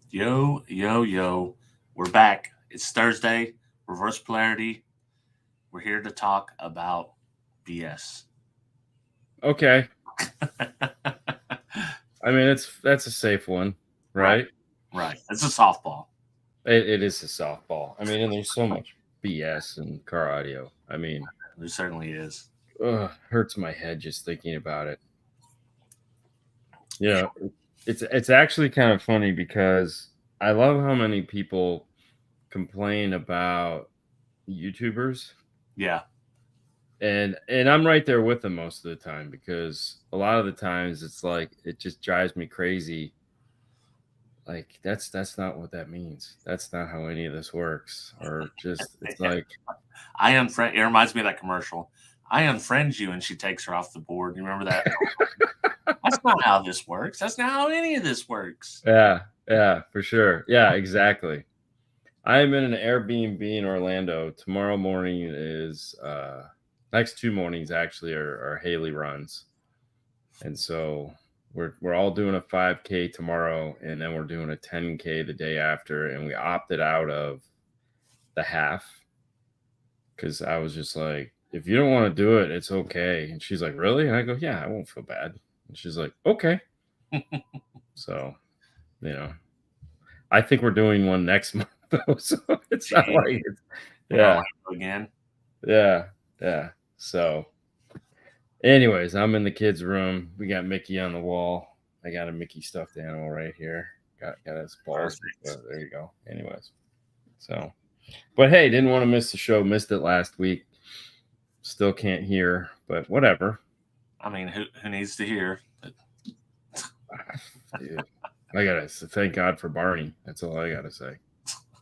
Yo, yo, yo. We're back. It's Thursday, reverse polarity. We're here to talk about BS. Okay. I mean, that's a safe one, Right, right? right. It's a softball. It is a softball. I mean, and there's so much BS in car audio. I mean, There certainly is. hurts my head just thinking about it. You know, it's actually kind of funny because I love how many people complain about YouTubers, Yeah, and I'm right there with them most of the time because a lot of the times it's like it just drives me crazy. Like that's not what that means. That's not how any of this works. Or just it's yeah. like, I unfriend. It reminds me of that commercial. I unfriend you, and she takes her off the board. You remember that? That's not how this works. That's not how any of this works. yeah, for sure. Yeah, exactly. I am in an Airbnb in Orlando. Tomorrow morning is next 2 mornings actually are Haley runs. And so we're all doing a 5K tomorrow and then we're doing a 10K the day after, and we opted out of the half because I was just like, if you don't want to do it, it's okay. And she's like, really? And I go, yeah, I won't feel bad. And she's like, okay. So, you know, I think we're doing one next month though. So it's not Gee, like it's, in yeah, Orlando again. yeah, yeah. So, anyways, I'm in the kids' room. We got Mickey on the wall. I got a Mickey stuffed animal right here. Got his balls. Perfect. There you go. Anyways, so, but hey, didn't want to miss the show. Missed it last week. Still can't hear, but whatever. I mean, who needs to hear? But Dude, I gotta thank God for Barney. That's all I gotta say.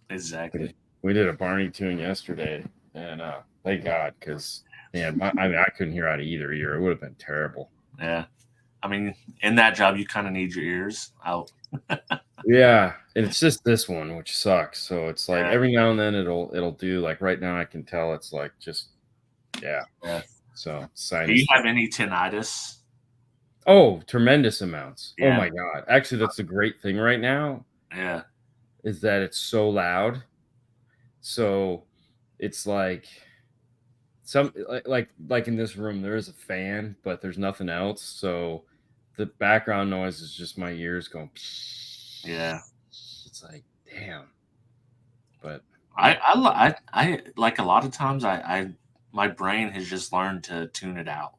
exactly. We did a Barney tune yesterday, and thank God, because man, I mean, I couldn't hear out of either ear. It would have been terrible. Yeah. I mean, in that job, you kind of need your ears out. Yeah, and it's just this one, which sucks. So it's like Yeah. every now and then it'll do. Like right now, I can tell it's like just yeah. Yeah. So Do you sinus. have any tinnitus? Oh, tremendous amounts. Oh Yeah. my God. Actually, that's the great thing right now Yeah. is that it's so loud. So it's like some like in this room there is a fan, but there's nothing else. So the background noise is just my ears going. Yeah. It's like damn. But I, yeah, I, li- I like a lot of times my brain has just learned to tune it out.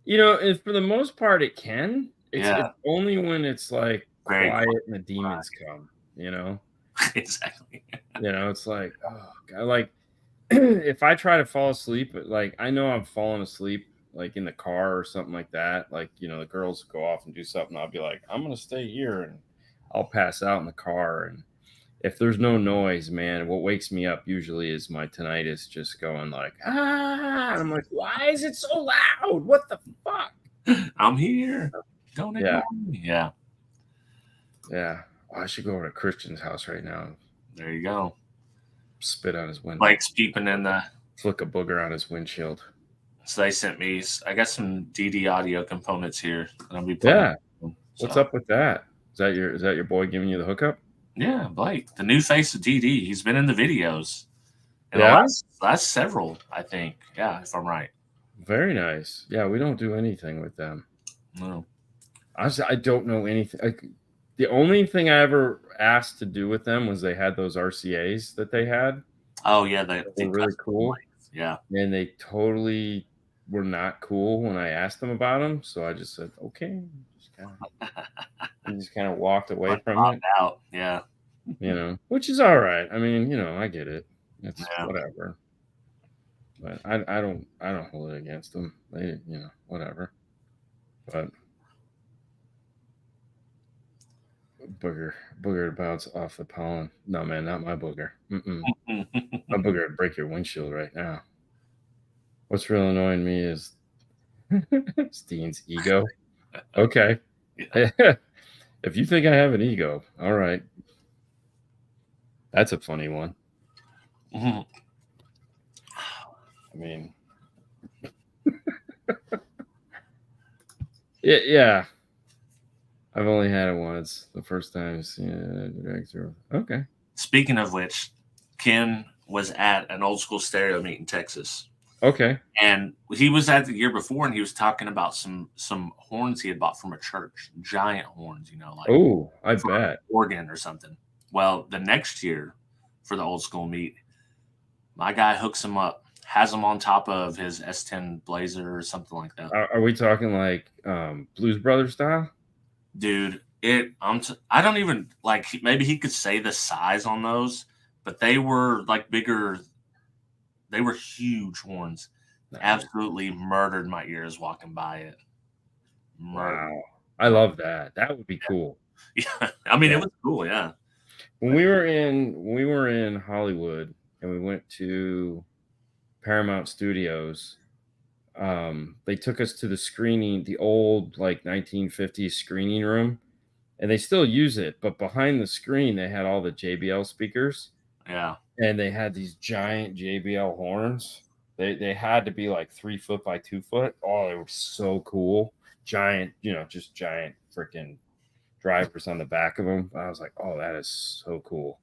and for the most part it can. It's Yeah. only when it's like Very quiet and the demons come. You know. quiet. Exactly. It's like oh God, like if I try to fall asleep, like I know I'm falling asleep like in the car or something like that, like the girls go off and do something, I'll be like, I'm gonna stay here and I'll pass out in the car. And if there's no noise, man, what wakes me up usually is my tinnitus just going like and I'm like, why is it so loud? What the fuck? I'm here. Don't Yeah, ignore me. Yeah. yeah. Oh, I should go over to Christian's house right now and There you go. spit on his window, Blake's peeping in the. flick a booger on his windshield. So they sent me. I got some DD audio components here, and I'll be playing. Yeah, what's So up with that? Is that your boy giving you the hookup? yeah, Blake, the new face of DD. He's been in the videos in the Yeah, last several, I think. Yeah, if I'm right. very nice. Yeah, we don't do anything with them. No. Honestly, I don't know anything. The only thing I ever asked to do with them was they had those RCAs that they had. Oh yeah, They the were really custom cool, mics. Yeah. and they totally were not cool when I asked them about them. So I just said, okay, just kind of walked away Like from popped it. out. Yeah. Which is all right. I mean, I get it. It's Yeah. whatever. But I don't hold it against them. They whatever. But booger to bounce off the pollen. No man, not my booger. My booger would break your windshield right now. What's real annoying me is Steen's ego. Okay. Yeah. If you think I have an ego, all right. That's a funny one. Mhm. I mean, yeah. I've only had it once. The first time. Yeah, okay. Speaking of which, Ken was at an old school stereo meet in Texas. Okay. And he was at the year before, and he was talking about some horns he had bought from a church, giant horns, like Oh, I for bet. organ or something. Well, the next year for the old school meet, my guy hooks him up, has him on top of his S10 Blazer or something like that. Are we talking like Blues Brothers style? Dude, I don't even like. Maybe he could say the size on those, but they were like bigger. They were huge horns. Nice. Absolutely murdered my ears walking by it. Wow. I love that. That would be cool. Yeah, I mean, it was cool. Yeah. When we were in Hollywood and we went to Paramount Studios, they took us to the screening, the old like 1950s screening room, and they still use it, but behind the screen they had all the JBL speakers. Yeah. And they had these giant JBL horns. They had to be like 3 foot by 2 foot. Oh, they were so cool. Giant, just giant freaking drivers on the back of them. I was like, oh, that is so cool.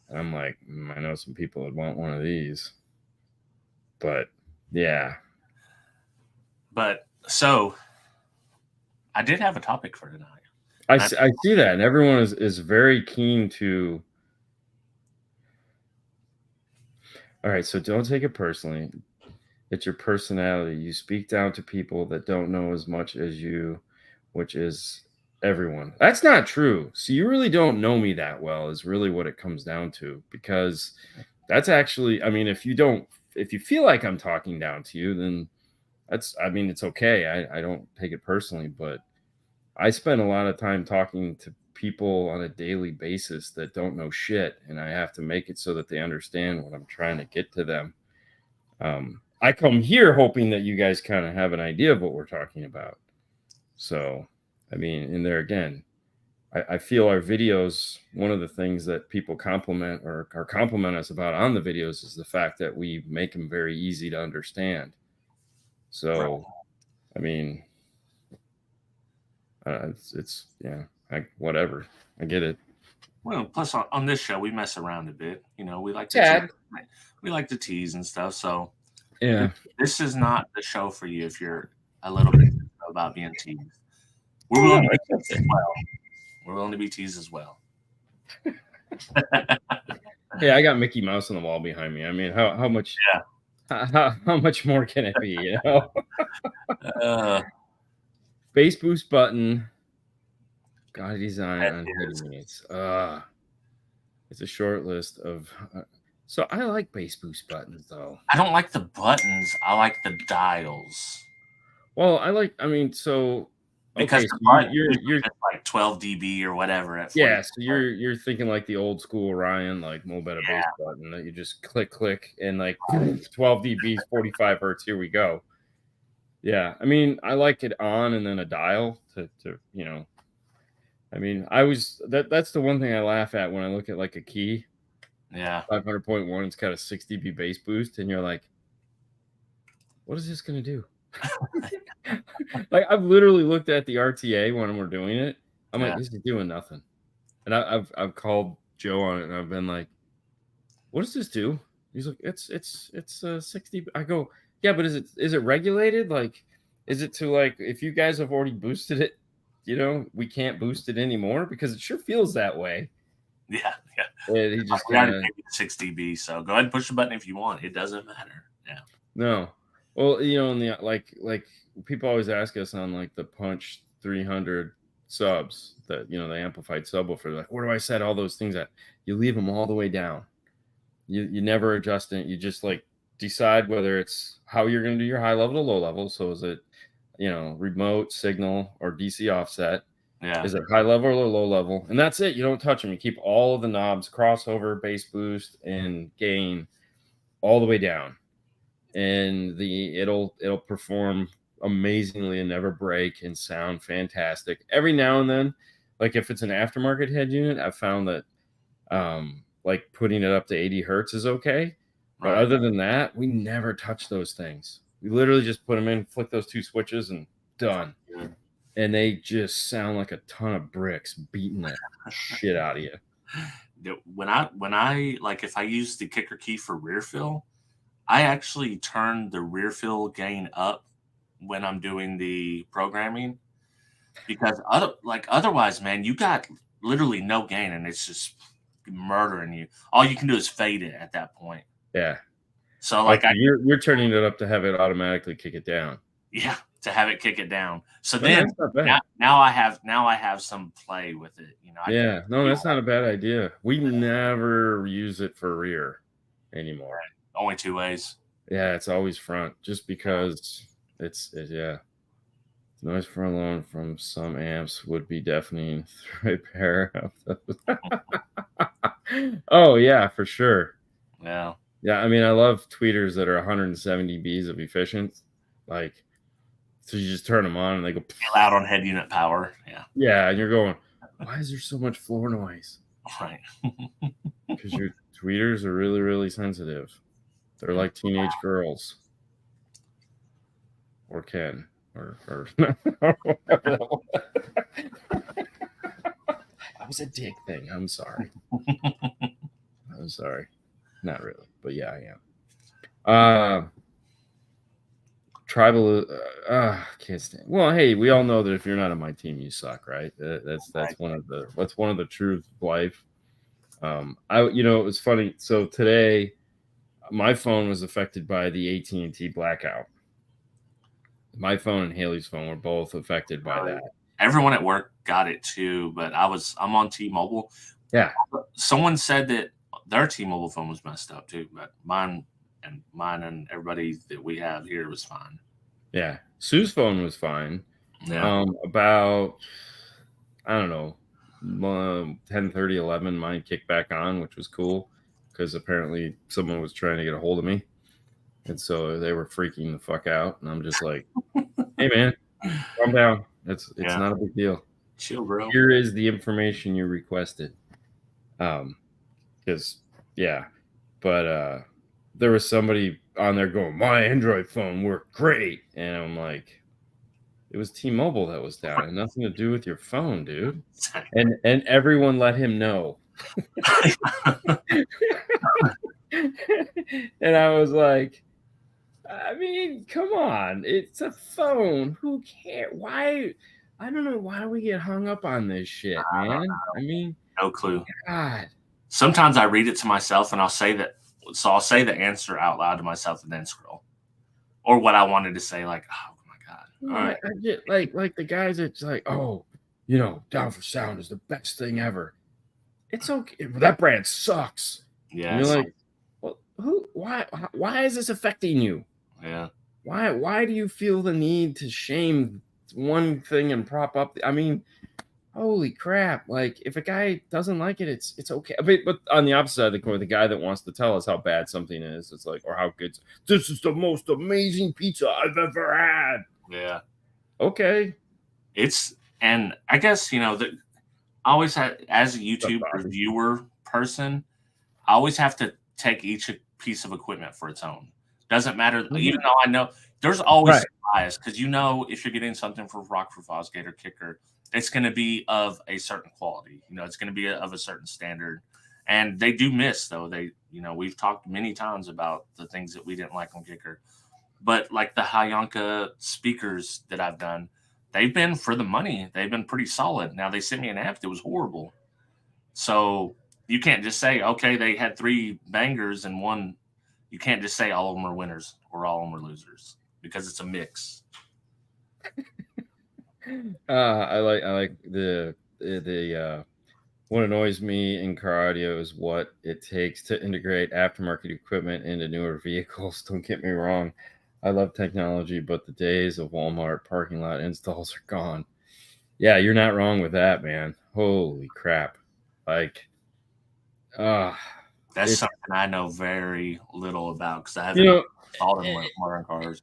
And I'm like, I know some people would want one of these. But yeah. But so I did have a topic for tonight. I see that. And everyone is very keen to. All right. So don't take it personally. It's your personality. You speak down to people that don't know as much as you, which is everyone. That's not true. So you really don't know me that well is really what it comes down to, because that's actually, I mean, if you feel like I'm talking down to you, then it's okay. I don't take it personally, but I spend a lot of time talking to people on a daily basis that don't know shit, and I have to make it so that they understand what I'm trying to get to them. I come here hoping that you guys kind of have an idea of what we're talking about. So, I mean, in there again, I feel our videos, one of the things that people compliment us about on the videos is the fact that we make them very easy to understand. So, I mean, it's whatever. I get it. Well, plus on this show we mess around a bit. We like to tease and stuff. So yeah, this is not the show for you if you're a little bit about being teased. We're willing to be teased as well. We're willing to be teased as well. Yeah, I got Mickey Mouse on the wall behind me. I mean, how much? Yeah. How much more can it be? Bass boost button. God design on headmates. It's a short list of. So I like bass boost buttons though. I don't like the buttons. I like the dials. Well, so. Because okay, so you're just like 12 dB or whatever. At yeah, so you're thinking like the old school Orion, like Mobetta bass button that you just click and like 12 dB, 45 hertz. Here we go. Yeah, I mean, I like it on and then a dial to I mean, that's the one thing I laugh at when I look at like a key. Yeah. 500.1, it's got a 6 dB bass boost, and you're like, what is this gonna do? Like, I've literally looked at the RTA when we're doing it. I'm like, this is doing nothing. And I've called Joe on it, and I've been like, what does this do? He's like, it's 60. I go, yeah, but is it regulated? Like, is it to like, if you guys have already boosted it, we can't boost it anymore? Because it sure feels that way. Yeah. And he just we already gave you 6 dB, so go ahead and push the button if you want. It doesn't matter. Yeah. No. Well, in the like people always ask us on like the Punch 300 subs that the amplified subwoofer, like, where do I set all those things at? You leave them all the way down. You never adjust it. You just like decide whether it's how you're going to do your high level to low level. So is it remote signal or DC offset? Yeah. Is it high level or low level? And that's it. You don't touch them. You keep all of the knobs, crossover, bass boost, and gain all the way down. And it'll perform amazingly and never break and sound fantastic. Every now and then, like if it's an aftermarket head unit, I've found that like putting it up to 80 hertz is okay. But other than that, we never touch those things. We literally just put them in, flick those 2 switches, and done. and they just sound like a ton of bricks beating the shit out of you. When I like if I use the kicker key for rear fill, I actually turn the rear fill gain up when I'm doing the programming because otherwise, man, you got literally no gain and it's just murdering you. All you can do is fade it at that point. Yeah. So Okay, you're turning it up to have it automatically kick it down. yeah, to have it kick it down. So No, then that's not bad. now I have some play with it. I can Yeah, no, that's not a bad idea. We never use it for rear anymore. only two ways. Yeah, it's always front just because yeah. Noise for alone from some amps would be deafening through a pair of those. Oh yeah, for sure. Yeah. Yeah, I mean, I love tweeters that are 170 Bs of efficient. Like, so you just turn them on and they go Loud on head unit power. Yeah. Yeah, and you're going, why is there so much floor noise? Right. Because your tweeters are really, really sensitive. They're like teenage girls. Or Ken. Or whatever that was. That was a dick thing. I'm sorry. I'm sorry. Not really, but yeah, I am. Tribal can't stand. Well, hey, we all know that if you're not on my team, you suck, right? That's one of the truths of life. It was funny. So today, my phone was affected by the AT&T blackout. My phone and Haley's phone were both affected by that. Everyone at work got it too, but I'm on T-Mobile. Yeah. Someone said that their T-Mobile phone was messed up too, but mine and everybody that we have here was fine. Yeah. Sue's phone was fine. Yeah. About, I don't know, 10:30, 11, mine kicked back on, which was cool because apparently someone was trying to get a hold of me. And so they were freaking the fuck out. And I'm just like, hey, man, calm down. It's not a big deal. Chill, bro. Here is the information you requested. Because, yeah. But there was somebody on there going, my Android phone worked great. And I'm like, it was T-Mobile that was down. It had nothing to do with your phone, dude. And everyone let him know. And I was like, I mean, come on. It's a phone. Who cares? Why? I don't know why we get hung up on this shit, man. I mean, no clue. God. Sometimes I read it to myself and I'll say the answer out loud to myself and then scroll. Or what I wanted to say, like, oh my God. All right. I get like the guys that's like, oh, Down for Sound is the best thing ever. It's okay. That brand sucks. Yeah. And you're like, well, why is this affecting you? Yeah. Why do you feel the need to shame one thing and prop up? I mean, holy crap. Like, if a guy doesn't like it, it's okay. But on the opposite side of the coin, the guy that wants to tell us how bad something is, it's like, or how good, this is the most amazing pizza I've ever had. Yeah. Okay. And I guess, that I always have, as a YouTube reviewer person, I always have to take each piece of equipment for its own. Doesn't matter, even though I know there's always bias, because if you're getting something for Rockford Fosgate or Kicker, it's going to be of a certain quality. It's going to be of a certain standard. And they do miss, though. We've talked many times about the things that we didn't like on Kicker. But like the Hayonka speakers that I've done, they've been for the money. They've been pretty solid. Now, they sent me an amp that was horrible. So you can't just say, okay, they had 3 bangers and one. You can't just say all of them are winners or all of them are losers because it's a mix. I like the what annoys me in car audio is what it takes to integrate aftermarket equipment into newer vehicles. Don't get me wrong. I love technology, but the days of Walmart parking lot installs are gone. Yeah, you're not wrong with that, man. Holy crap. Like, that's something I know very little about because I haven't installed in modern cars.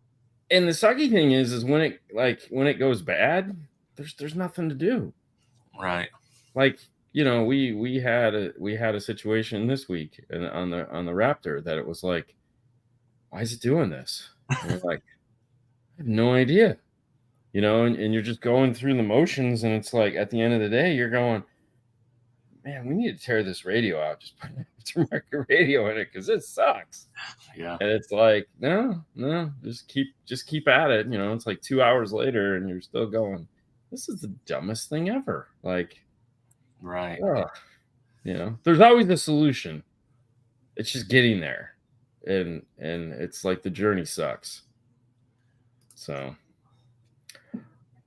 And the sucky thing is when it goes bad, there's nothing to do. Right. Like, we had a situation this week on the Raptor that it was like, why is it doing this? And we're like, I have no idea. you know, and you're just going through the motions, and it's like at the end of the day, you're going, man, we need to tear this radio out. Just put an aftermarket radio in it because it sucks. Yeah. And it's like, no, just keep at it. You know, it's like 2 hours later, and you're still going, this is the dumbest thing ever. Like, Right. ugh. You know, there's always a solution. It's just getting there, and it's like the journey sucks. So,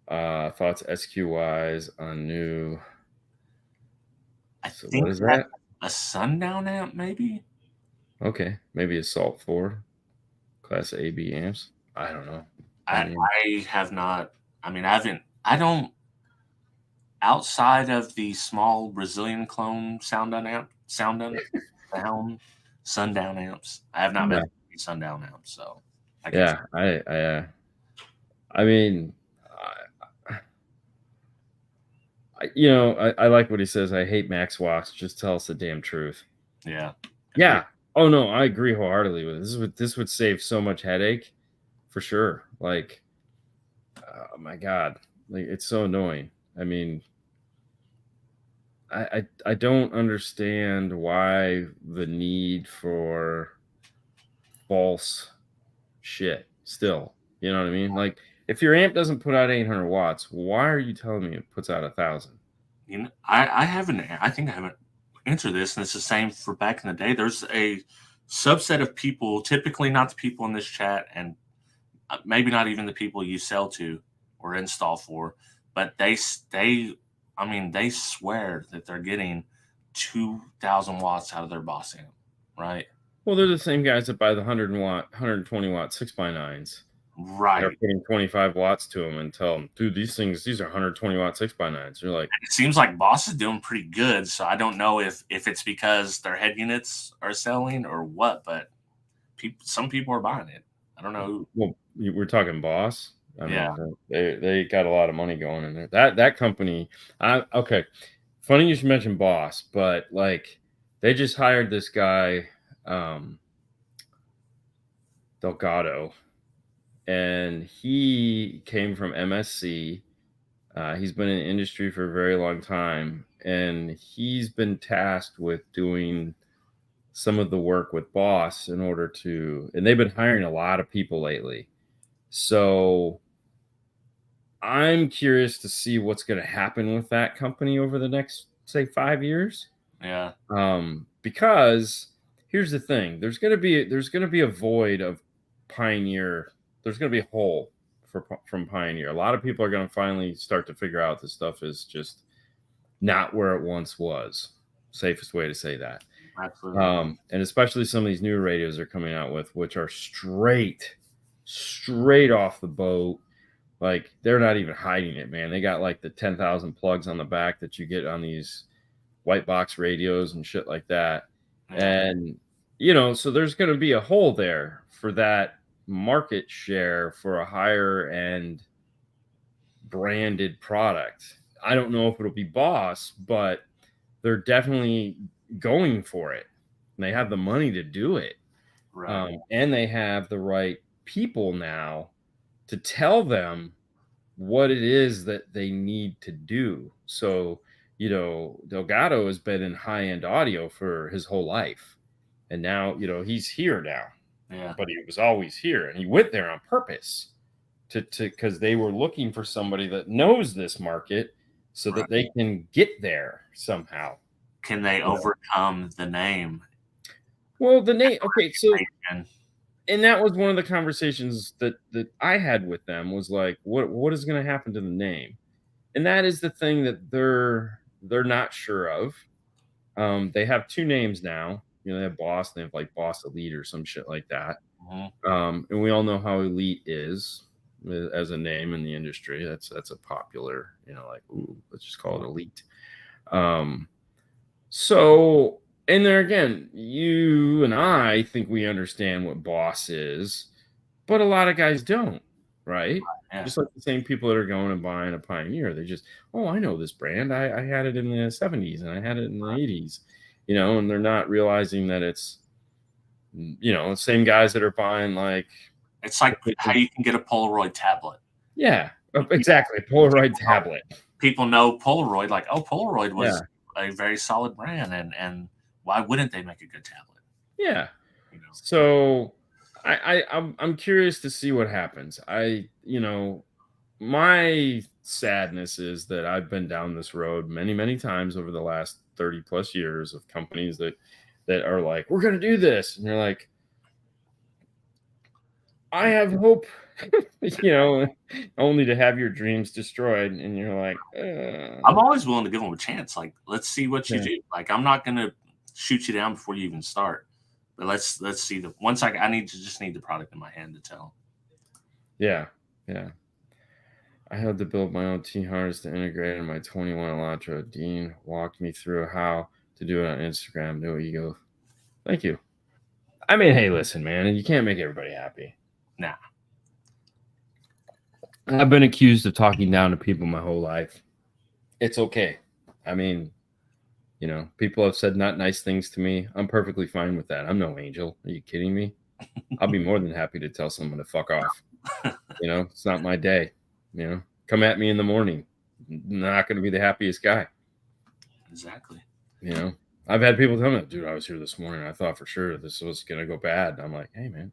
thoughts SQ-wise on new. I So think what is that's that? a sundown amp, maybe. Okay, maybe Assault 4 Class AB amps. I don't know. I have not. I mean, I haven't. I don't. Outside of the small Brazilian clone sundown amps, I have not Yeah, met any sundown amps. So I guess. yeah. I mean, you know, I like what he says. I hate Max Walks. Just tell us the damn truth. Yeah. Yeah. Oh no, I agree wholeheartedly with it. This would save so much headache for sure. Like, oh my god, like it's so annoying. I mean, I don't understand why the need for false shit still. You know what I mean? Like, if your amp doesn't put out 800 watts, why are you telling me it puts out 1,000? You know, I haven't. I think I haven't answered this, and it's the same for back in the day. There's a subset of people, typically not the people in this chat, and maybe not even the people you sell to or install for, but I mean, they swear that they're getting 2,000 watts out of their Boss amp, right? Well, they're the same guys that buy the 120 watt 6x9s. They're Right. putting 25 watts to them and tell them, dude, these are 120 watt 6x9s. You're like, It seems like Boss is doing pretty good, so I don't know if it's because their head units are selling or what, but some people are buying it. I don't know who. well, we're talking Boss. I Yeah. mean, they got a lot of money going in there. That company, okay. Funny you should mention Boss, but like they just hired this guy, Delgado, and he came from MSC. He's been in the industry for a very long time, and he's been tasked with doing some of the work with Boss in order to, and they've been hiring a lot of people lately. So I'm curious to see what's going to happen with that company over the next, say, 5 years. Yeah. Because here's the thing: there's going to be a void of Pioneer. There's going to be a hole from Pioneer. A lot of people are going to finally start to figure out this stuff is just not where it once was. Safest way to say that. Absolutely. And especially some of these new radios are coming out with, which are straight off the boat. Like they're not even hiding it, man. They got like the 10,000 plugs on the back that you get on these white box radios and shit like that. Yeah. And you know, so there's going to be a hole there for that market share for a higher end branded product. I don't know if it'll be Boss, but they're definitely going for it. And they have the money to do it. Right. And they have the right people now to tell them what it is that they need to do. So, you know, Delgado has been in high-end audio for his whole life. And now, you know, he's here now. Yeah. But he was always here. And he went there on purpose to because they were looking for somebody that knows this market so that they can get there somehow. Can they overcome the name? Well, the name, okay, so and that was one of the conversations that I had with them was like, what is going to happen to the name? And that is the thing that they're not sure of. They have two names now. You know, they have Boss, they have like Boss Elite or some shit like that. And we all know how Elite is as a name in the industry. That's a popular, you know, like, ooh, let's just call it Elite. So, and there again, you and I think we understand what Boss is, but a lot of guys don't, right? Yeah. Just like the same people that are going and buying a Pioneer. They just, oh, I know this brand. I had it in the 70s and I had it in the 80s, you know, and they're not realizing that it's, you know, the same guys that are buying like. It's like how you can get a Polaroid tablet. Yeah, Exactly, Polaroid tablet. People know Polaroid, like, oh, Polaroid was Yeah, a very solid brand, and why wouldn't they make a good tablet? yeah. You know, So I'm curious to see what happens. My sadness is that I've been down this road many, many times over the last 30 plus years of companies that are like, we're gonna do this. And you're like, I have hope, only to have your dreams destroyed. And you're like, I'm always willing to give them a chance. Like, let's see what you yeah, do. Like, I'm not gonna shoot you down before you even start. But let's see the once I need to just need the product in my hand to tell. yeah, yeah. I had to build my own T-harness to integrate in my 21 Elantra. Dean walked me through how to do it on Instagram. No ego. Thank you. I mean, hey, listen, man, you can't make everybody happy. Nah. I've been accused of talking down to people my whole life. It's okay. I mean, people have said not nice things to me. I'm perfectly fine with that. I'm no angel. Are you kidding me? I'll be more than happy to tell someone to fuck off. It's not my day. Come at me in the morning. Not going to be the happiest guy. Exactly. I've had people tell me, dude, I was here this morning. I thought for sure this was going to go bad. And I'm like, hey, man,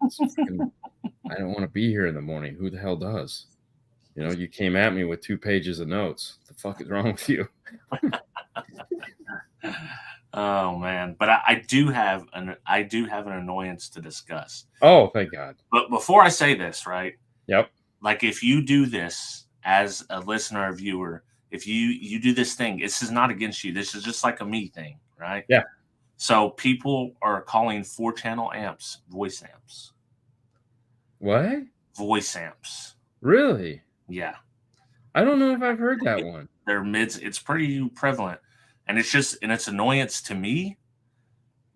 I don't want to be here in the morning. Who the hell does? You came at me with 2 pages of notes. What the fuck is wrong with you? Oh man, but I do have an annoyance to discuss. Oh, thank God. But before I say this, right? Yep. Like, if you do this as a listener or viewer, if you do this thing, this is not against you. This is just like a me thing, right? Yeah. So people are calling 4-channel amps voice amps. What? Voice amps. Really? Yeah. I don't know if I've heard that one. They're mids. It's pretty prevalent, and it's annoyance to me.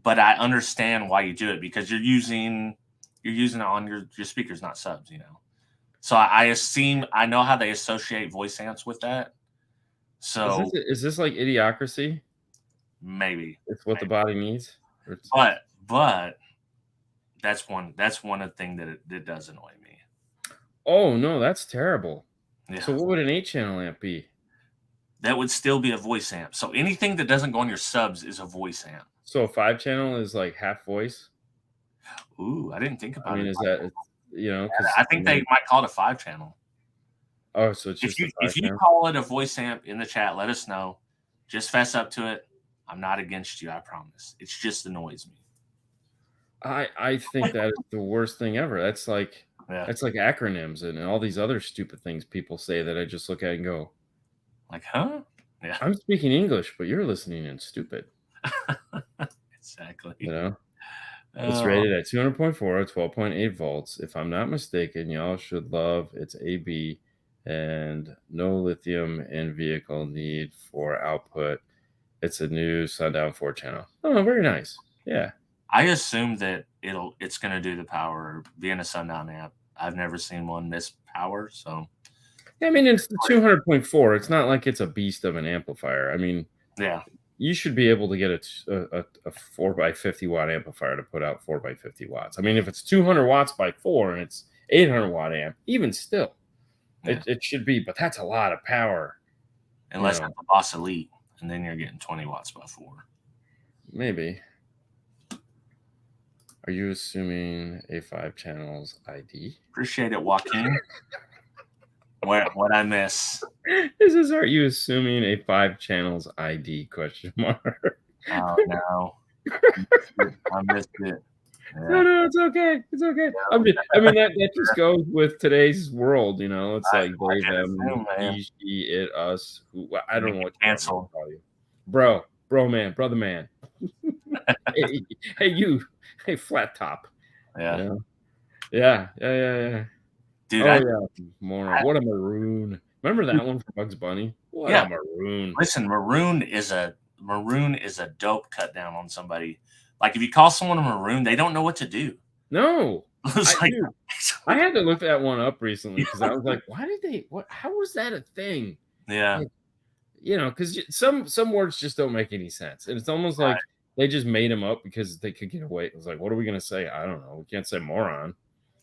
But I understand why you do it, because you're using it on your speakers, not subs. So I know how they associate voice amps with that. So Is this like Idiocracy? maybe It's what the body needs. but that's one of the thing that it does annoy me. Oh no, that's terrible. Yeah. So what would an 8-channel amp be? That would still be a voice amp. So anything that doesn't go on your subs is a voice amp. So a 5-channel is like half voice. Ooh, I didn't think about it. Is that because I think they might call it a 5-channel. Oh, so it's just if you call it a voice amp in the chat, let us know. Just fess up to it. I'm not against you, I promise. It just annoys me. I think that is the worst thing ever. That's like acronyms and all these other stupid things people say that I just look at and go, like, huh? Yeah. I'm speaking English, but you're listening in stupid. Exactly. It's rated at 200.4 or 12.8 volts. If I'm not mistaken, y'all should love its AB and no lithium in vehicle need for output. It's a new sundown 4-channel. Oh, very nice. Yeah. I assume that it's going to do the power. Being a sundown amp, I've never seen one miss power. So, I mean, it's the 200.4. It's not like it's a beast of an amplifier. I mean, yeah, you should be able to get a 4x50 watt amplifier to put out 4x50 watts. I mean, if it's 200 watts by 4 and it's 800 watt amp, even still, it should be. But that's a lot of power. Unless it's a Boss Elite, and then you're getting 20 watts by 4. Maybe. Are you assuming a 5-channel's ID? Appreciate it, Joaquin. What I miss? Are you assuming a 5-channel's ID? Question mark. Oh no, I missed it. Yeah. No, it's okay. It's okay. I mean, that just goes with today's world. It's like they, them, he, she, it, us. Who, I don't know what to call you, bro, man, brother, man. hey, flat top. Yeah. Yeah. Dude, what a maroon. Remember that one from Bugs Bunny? What a maroon. Listen, maroon is a dope cut down on somebody. Like, if you call someone a maroon, they don't know what to do. No. I had to look that one up recently because I was like, how was that a thing? Yeah. Like, because some words just don't make any sense. And it's almost like they just made them up because they could get away. It was like, what are we going to say? I don't know. We can't say moron.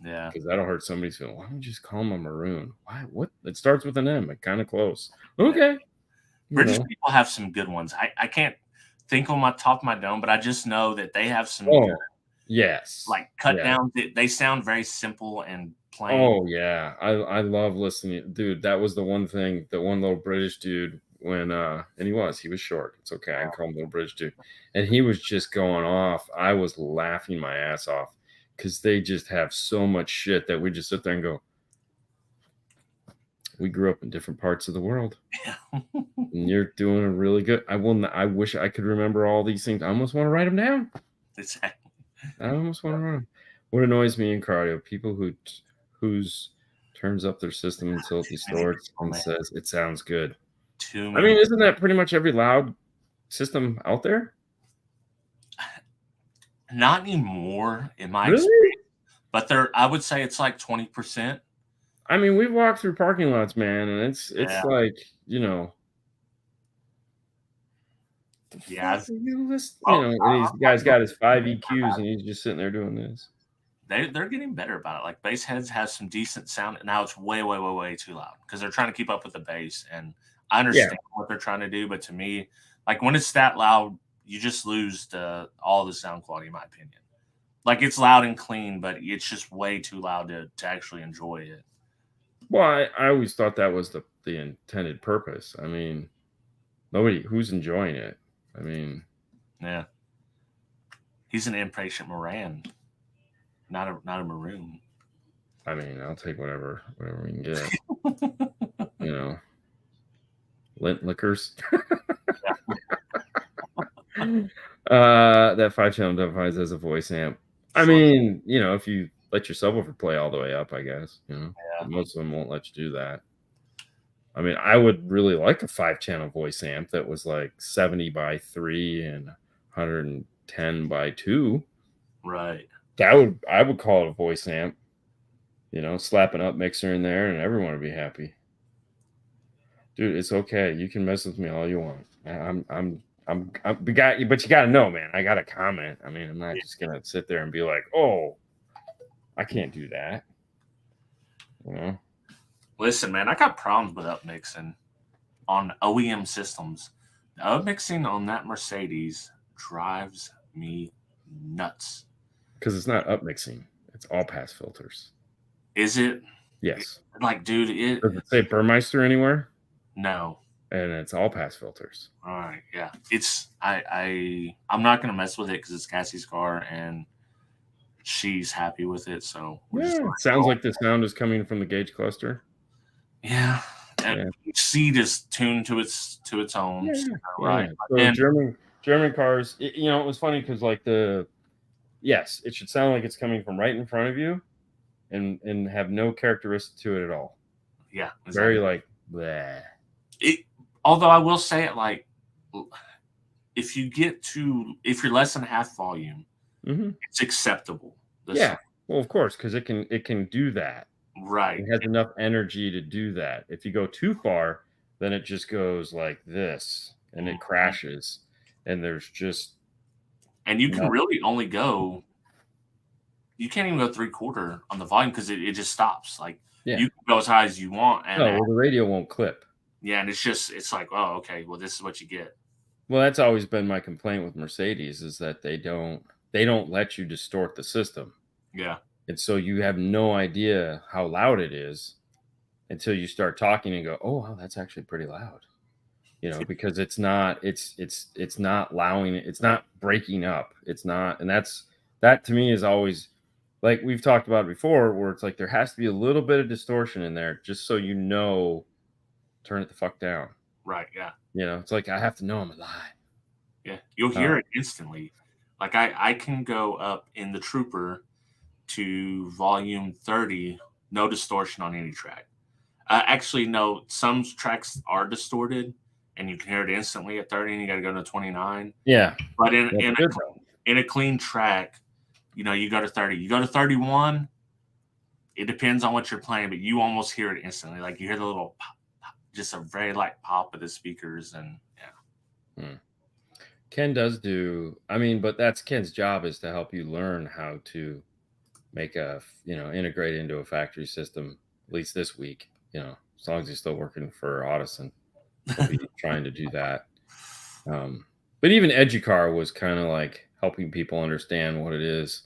Yeah. because that'll hurt somebody's feeling. Why don't you just call them a maroon? Why? What? It starts with an M. Kind of close. Yeah. Okay. British people have some good ones. I can't think on my top of my dome, but I just know that they have some good, Oh, yes. like, cut Yeah. downs. They sound very simple and plain. Oh, yeah. I love listening. Dude, that was the one thing, the one little British dude when and he was short. It's okay. I can call him little British dude. And he was just going off. I was laughing my ass off because they just have so much shit that we just sit there and go, we grew up in different parts of the world. Yeah. And you're doing a really good. I wish I could remember all these things. I almost want to write them down. Exactly. I almost want to run. What annoys me in cardio, people whose turns up their system until it distorts and says it sounds good. Too I many. mean, isn't that pretty much every loud system out there? Not anymore in my Really? experience, but I would say it's like 20%. I mean, we've walked through parking lots, man, and it's Yeah. like, you know, Yeah. and these guys got his 5 EQs and he's just sitting there doing this. They're getting better about it. Like, bass heads have some decent sound. Now it's way, way, way, way too loud because they're trying to keep up with the bass. And I understand what they're trying to do, but to me, like, when it's that loud, you just lose all the sound quality, in my opinion. Like, it's loud and clean, but it's just way too loud to actually enjoy it. Well, I always thought that was the intended purpose. I mean, who's enjoying it. I mean, yeah, he's an impatient Moran, not a maroon. I mean, I'll take whatever we can get. You know, lint liquors. That 5-channel device as a voice amp. I mean, you know, if you let your subwoofer play all the way up, I guess, you know, most of them won't let you do that. I mean, I would really like a 5-channel voice amp that was like 70 by 3 and 110 by 2. Right. I would call it a voice amp. You know, slap an up mixer in there and everyone would be happy. Dude, it's okay. You can mess with me all you want. But you got to know, man. I got to comment. I mean, I'm not just gonna sit there and be like, "Oh, I can't do that." You know. Listen, man, I got problems with upmixing on OEM systems. The upmixing on that Mercedes drives me nuts. Because it's not upmixing; it's all pass filters. Is it? Yes. Like, dude, Does it say Burmeister anywhere? No. And it's all pass filters. All right, yeah. I'm not gonna mess with it because it's Cassie's car and she's happy with it. So it sounds like the sound is coming from the gauge cluster. Yeah. And each seat is tuned to its own. Yeah. So, right. So German cars, you know, it was funny because like yes, it should sound like it's coming from right in front of you and have no characteristic to it at all. Yeah. Exactly. Very like bleh. Although I will say it, like, if you're less than half volume, it's acceptable. Yeah. Well, of course, because it can do that. Right. It has enough energy to do that. If you go too far, then it just goes like this and it crashes. And there's just you can really only go, you can't even go 3/4 on the volume because it just stops. Like, you can go as high as you want. And the radio won't clip. Yeah, and it's like, oh, okay, well, this is what you get. Well, that's always been my complaint with Mercedes is that they don't let you distort the system. Yeah. And so you have no idea how loud it is until you start talking and go, "Oh, wow, that's actually pretty loud." You know, because it's not allowing it, it's not breaking up. It's not, and that to me is always like we've talked about before, where it's like there has to be a little bit of distortion in there just so you know, turn it the fuck down. Right, yeah. You know, it's like I have to know I'm alive. Yeah, you'll hear it instantly. Like I can go up in the Trooper to volume 30, no distortion on any track. Actually, no, some tracks are distorted, and you can hear it instantly at 30, and you got to go to 29. Yeah, but in a clean track, you know, you go to 30. You go to 31. It depends on what you're playing, but you almost hear it instantly. Like you hear the little pop, pop, just a very light pop of the speakers, and yeah. Ken does do. I mean, but that's Ken's job is to help you learn how to make a, integrate into a factory system, at least this week, as long as he's still working for Audison, he'll be trying to do that. But even Educar was kind of like helping people understand what it is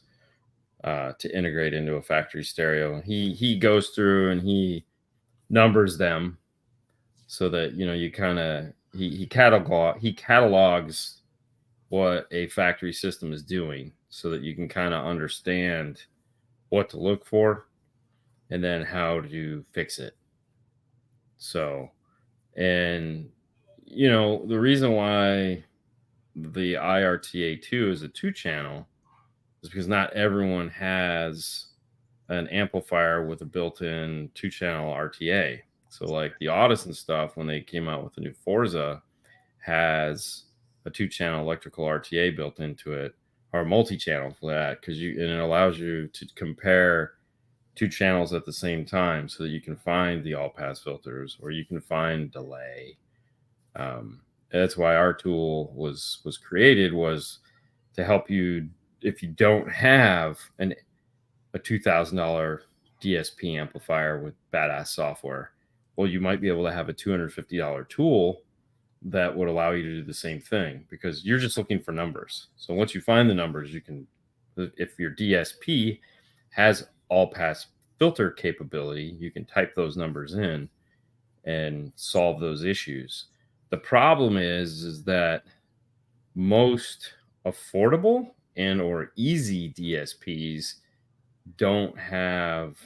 to integrate into a factory stereo. He goes through and he numbers them so that you kind of he catalogs what a factory system is doing so that you can kind of understand what to look for and then how to fix it. So, and the reason why the IRTA2 is a 2-channel is because not everyone has an amplifier with a built-in 2-channel RTA. So like the Audison stuff, when they came out with the new Forza, has a 2-channel electrical RTA built into it, or multi-channel for that, and it allows you to compare 2 channels at the same time so that you can find the all-pass filters or you can find delay. That's why our tool was created, was to help you if you don't have a $2,000 DSP amplifier with badass software. Well, you might be able to have a $250 tool that would allow you to do the same thing, because you're just looking for numbers. So once you find the numbers, you can, if your DSP has all pass filter capability, you can type those numbers in and solve those issues. The problem is that most affordable and or easy DSPs don't have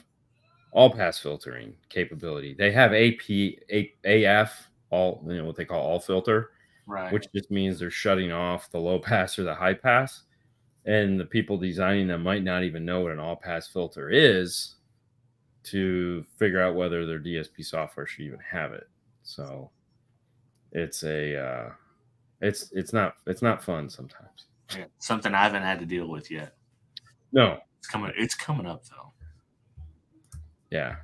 all pass filtering capability. They have AF, all, what they call all filter, right, which just means they're shutting off the low pass or the high pass. And the people designing them might not even know what an all pass filter is to figure out whether their DSP software should even have it. So it's it's not fun sometimes. yeah, something I haven't had to deal with yet. No, It's coming up though. yeah.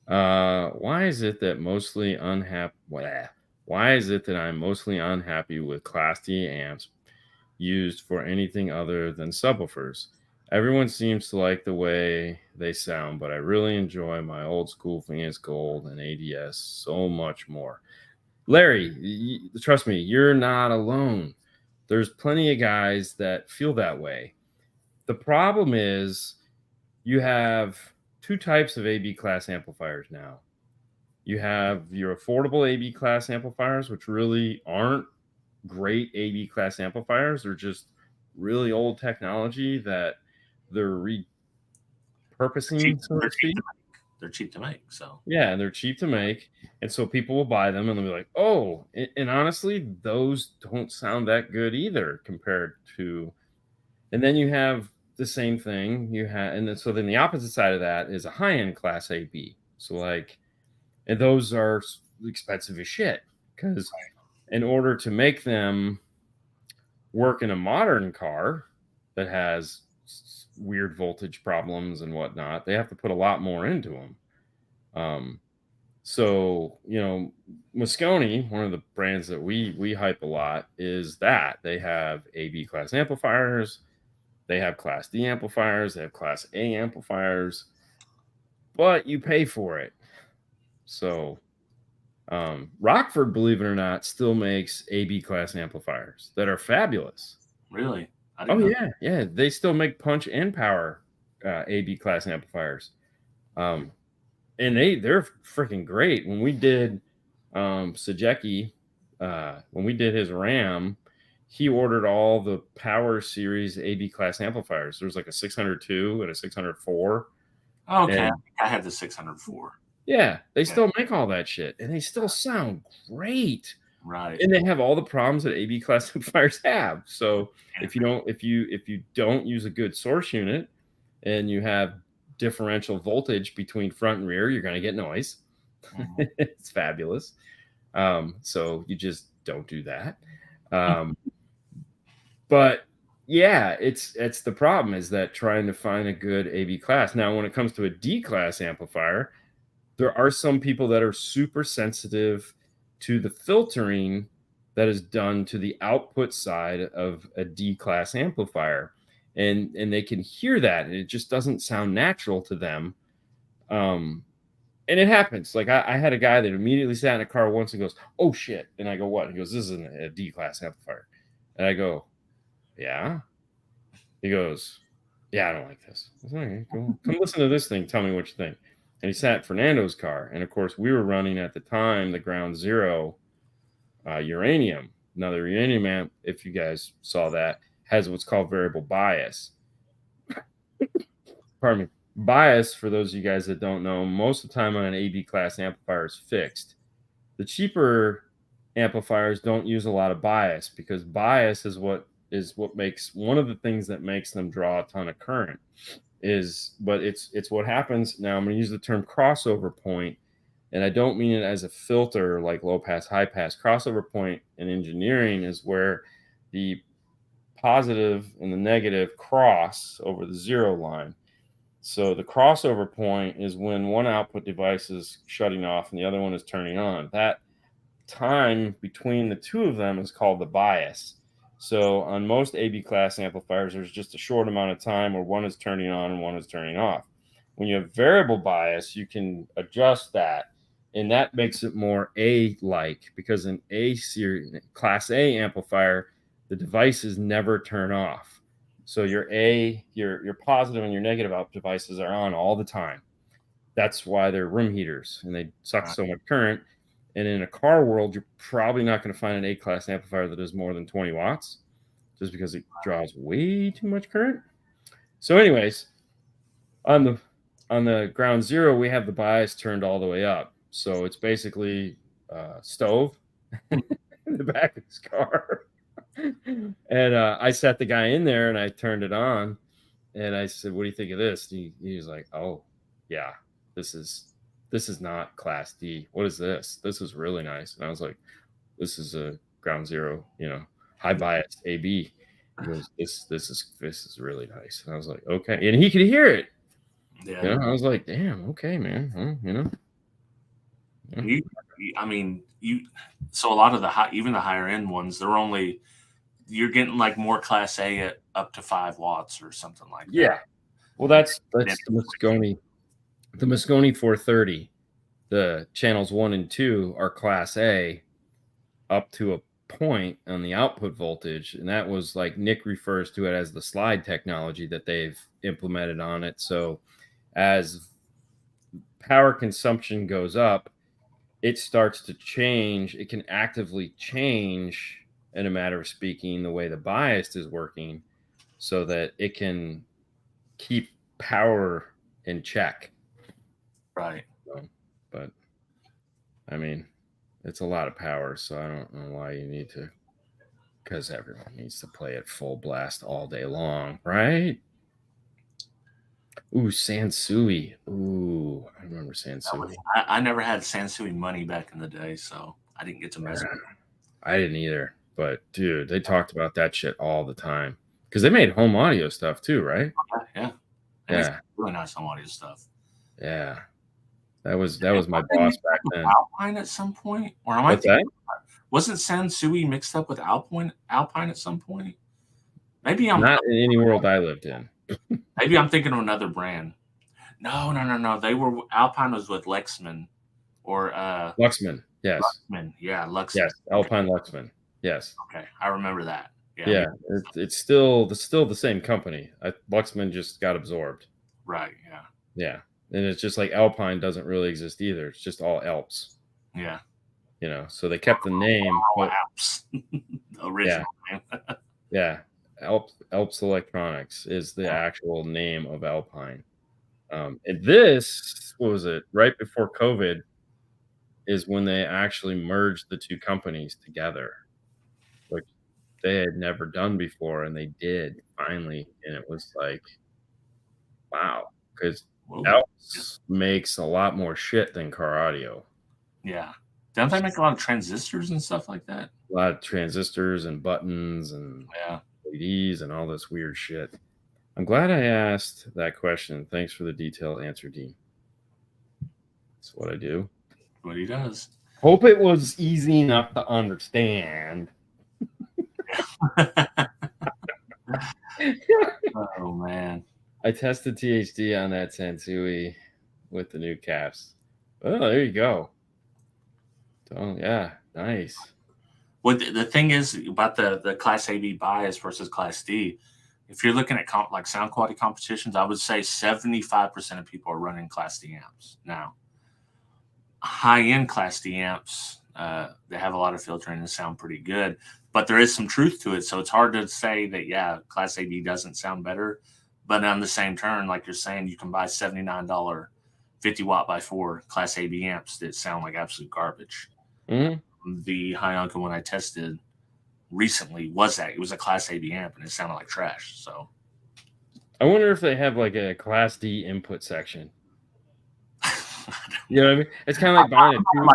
Why is it that mostly unhappy? Why is it that I'm mostly unhappy with Class D amps used for anything other than subwoofers? Everyone seems to like the way they sound, but I really enjoy my old school Venus Gold and ADS so much more. Larry, trust me, you're not alone. There's plenty of guys that feel that way. The problem is you have 2 types of AB class amplifiers now. You have your affordable AB class amplifiers, which really aren't great AB class amplifiers. They're just really old technology that they're repurposing, so to speak. They're cheap to make. So yeah, they're cheap to make, and so people will buy them and they'll be like, oh, and honestly, those don't sound that good either compared to. And then you have the same thing you have, and then so then the opposite side of that is a high-end class AB. So like, and those are expensive as shit, because in order to make them work in a modern car that has weird voltage problems and whatnot, they have to put a lot more into them. So Moscone, one of the brands that we hype a lot, is that they have AB class amplifiers, they have Class D amplifiers, they have Class A amplifiers, but you pay for it. So Rockford, believe it or not, still makes AB class amplifiers that are fabulous. Really? Oh yeah, they still make punch and power AB class amplifiers, and they're freaking great. When we did Sajecki, when we did his RAM, he ordered all the Power Series AB class amplifiers. There's like a 602 and a 604. Okay, and I had the 604. Yeah, they still make all that shit, and they still sound great. Right. And they have all the problems that AB class amplifiers have. So if you don't use a good source unit and you have differential voltage between front and rear, you're going to get noise. Mm-hmm. It's fabulous. So you just don't do that. But yeah, it's the problem is that trying to find a good AB class. Now, when it comes to a D class amplifier, there are some people that are super sensitive to the filtering that is done to the output side of a D class amplifier. and they can hear that, and it just doesn't sound natural to them. And it happens. Like I had a guy that immediately sat in a car once and goes, "Oh shit!" And I go, "What?" He goes, "This is a D class amplifier." And I go, "Yeah." He goes, "Yeah, I don't like this." I was like, "Okay, cool. Come listen to this thing. Tell me what you think." And he sat in Fernando's car, and of course, we were running at the time the Ground Zero uranium. Now, the uranium amp, if you guys saw that, has what's called variable bias. Pardon me. Bias, for those of you guys that don't know, most of the time on an AB class amplifier is fixed. The cheaper amplifiers don't use a lot of bias, because bias is what makes one of the things that makes them draw a ton of current. But it's what happens. Now I'm going to use the term crossover point, and I don't mean it as a filter like low pass, high pass. Crossover point in engineering is where the positive and the negative cross over the zero line. So the crossover point is when one output device is shutting off and the other one is turning on. That time between the two of them is called the bias. So on most AB class amplifiers, there's just a short amount of time where one is turning on and one is turning off. When you have variable bias, you can adjust that, and that makes it more A-like, because in A series class A amplifier, the devices never turn off. So your positive and your negative out devices are on all the time. That's why they're room heaters, and they suck so much current. And in a car world, you're probably not going to find an A-class amplifier that is more than 20 watts, just because it draws way too much current. So anyways, on the Ground Zero, we have the bias turned all the way up. So it's basically stove in the back of his car. And I sat the guy in there and I turned it on, and I said, "What do you think of this?" He was like, "Oh, yeah, this is not class D. What is this? This is really nice." And I was like, "This is a Ground Zero, high bias AB." He goes, "This is really nice." And I was like, "Okay," and he could hear it. Yeah. I was like, "Damn, okay, man." So a lot of even the higher end ones, you're getting like more class A at up to 5 watts or something like that. Yeah. Well, that's the Moscone. The Moscone 430, the channels 1 and 2 are class A up to a point on the output voltage, and that was like Nick refers to it as the slide technology that they've implemented on it. So as power consumption goes up, it starts to change. It can actively change, in a matter of speaking, the way the bias is working, so that it can keep power in check. Right. But I mean, it's a lot of power, so I don't know why you need to, because everyone needs to play at full blast all day long, right? Ooh, Sansui. Ooh, I remember Sansui. I never had Sansui money back in the day, so I didn't get to mess with it. I didn't either, but dude, they talked about that shit all the time, because they made home audio stuff too, right? Yeah. Really nice home audio stuff. Yeah. That was my boss back then. Alpine at some point? Or am What's that? Wasn't Sansui mixed up with Alpine at some point? Maybe I'm not in any world I lived in. Maybe I'm thinking of another brand. No. Alpine was with Lexman or Luxman. Yes. Luxman. Yeah, Luxman. Yes, Alpine Luxman. Yes. Okay, I remember that. Yeah, it's still the same company. Luxman just got absorbed. Right. Yeah. Yeah, and it's just like Alpine doesn't really exist either. It's just all Alps. Yeah. So they kept the name. Alps. Original name. Yeah. Alps Electronics is the actual name of Alpine. And this, what was it? Right before COVID is when they actually merged the two companies together, which they had never done before, and they did finally. And it was like, wow, because Alps makes a lot more shit than Car Audio. Yeah. Don't they make a lot of transistors and stuff like that? A lot of transistors and buttons and LEDs and all this weird shit. I'm glad I asked that question. Thanks for the detailed answer, Dean. That's what I do. What he does. Hope it was easy enough to understand. man. I tested THD on that Sansui with the new caps. Oh, there you go. Oh, yeah, nice. Well, the thing is about the Class AB bias versus Class D. If you're looking at like sound quality competitions, I would say 75% of people are running Class D amps now. High-end Class D amps, they have a lot of filtering and sound pretty good, but there is some truth to it. So it's hard to say that, yeah, Class AB doesn't sound better. But on the same turn, like you're saying, you can buy $79 50 watt by 4 Class AB amps that sound like absolute garbage. Mm-hmm. The Hyunka one I tested recently was that. It was a Class AB amp and it sounded like trash. So I wonder if they have like a Class D input section. You know what I mean? It's kind of like buying a tube.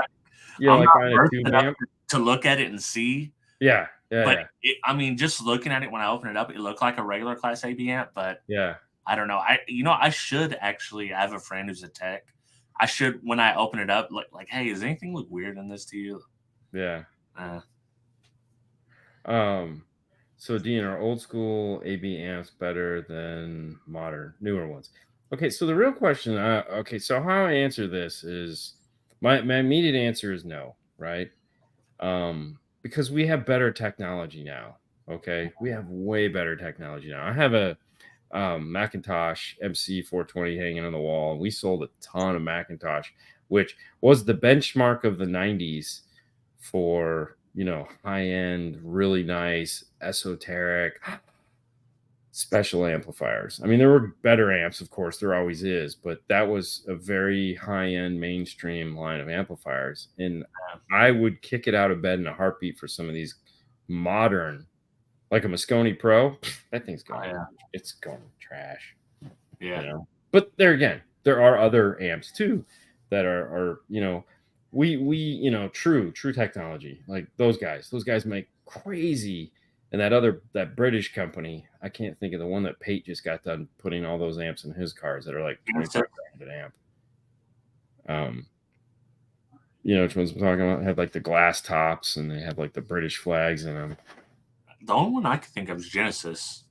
Like buying a tube amp to look at it and see. Yeah, yeah, but yeah. I mean, just looking at it when I open it up, it looked like a regular Class AB amp. But yeah, I don't know. I should actually. I have a friend who's a tech. I should, when I open it up, like, hey, does anything look weird in this to you? Yeah. So Dean, are old school AB amps better than modern, newer ones? Okay, so the real question, okay, so how I answer this is my immediate answer is no, right? Because we have better technology now. Okay, we have way better technology now. I have a Macintosh MC420 hanging on the wall. We sold a ton of Macintosh, which was the benchmark of the 90s for, high end, really nice, esoteric, special amplifiers. I mean, there were better amps, of course, there always is, but that was a very high end mainstream line of amplifiers. And I would kick it out of bed in a heartbeat for some of these modern, like a Moscone Pro. That thing's going, it's going trash. Yeah. But there again, there are other amps too that are we true technology. Like those guys make crazy. And that British company, I can't think of the one that Pate just got done putting all those amps in his cars that are like 25 grand an amp. Which ones I'm talking about? They have like the glass tops and they have like the British flags in them. The only one I can think of is Genesis.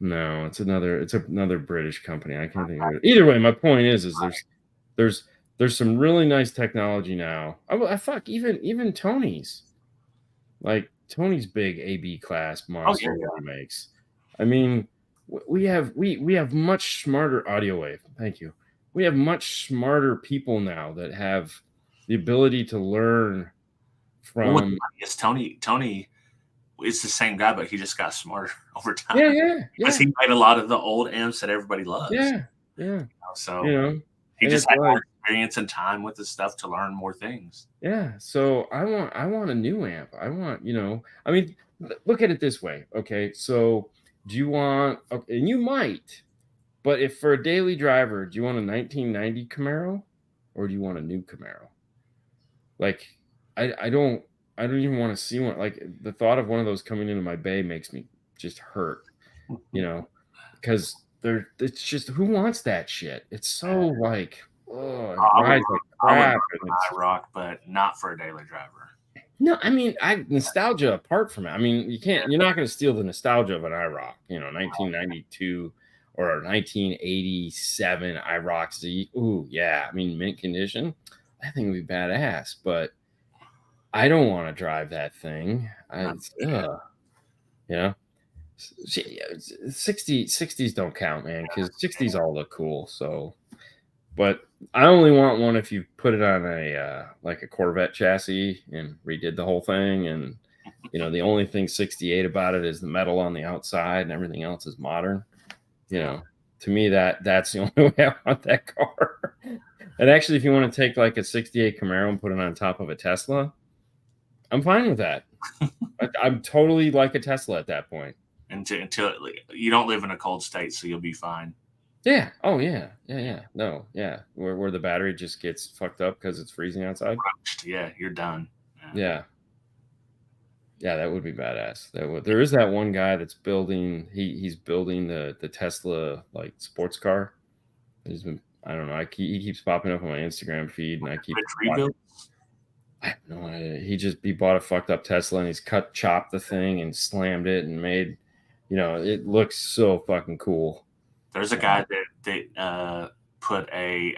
No, it's another British company. I can't think of it. Either way, my point is there's some really nice technology now. Even Tony's. Like Tony's big AB class monster that he makes. I mean, we have much smarter audio wave. Thank you. We have much smarter people now that have the ability to learn from. Yes, Tony is the same guy, but he just got smarter over time. Yeah. Because he made a lot of the old amps that everybody loves. Yeah. So he just had more experience and time with the stuff to learn more things. Yeah. So I want a new amp. I want, I mean, look at it this way. Okay. So do you want, and you might, but if for a daily driver, do you want a 1990 Camaro or do you want a new Camaro? Like, I don't even want to see one. Like the thought of one of those coming into my bay makes me just hurt, because it's just, who wants that shit? It's so like, it rides like crap. I rock, but not for a daily driver. No, I mean, nostalgia apart from it. I mean, you're not going to steal the nostalgia of an iRock, 1992 or 1987 iRock Z. Ooh, yeah. I mean, mint condition, that thing would be badass, but I don't want to drive that thing. 60s don't count, man, because 60s all look cool. So, but I only want one if you put it on a like a Corvette chassis and redid the whole thing. And the only thing 68 about it is the metal on the outside, and everything else is modern. To me, that's the only way I want that car. And actually, if you want to take like a 68 Camaro and put it on top of a Tesla, I'm fine with that. I'm totally like a Tesla at that point. Until you don't live in a cold state, so you'll be fine. Yeah. Oh, yeah. No, yeah. Where the battery just gets fucked up because it's freezing outside. Yeah, you're done. Yeah, that would be badass. There is that one guy that's building. He's building the Tesla like sports car. He's been, I don't know. He keeps popping up on my Instagram feed, and I keep. I have no idea. He bought a fucked up Tesla and he's chopped the thing and slammed it and made, it looks so fucking cool. There's a guy that put a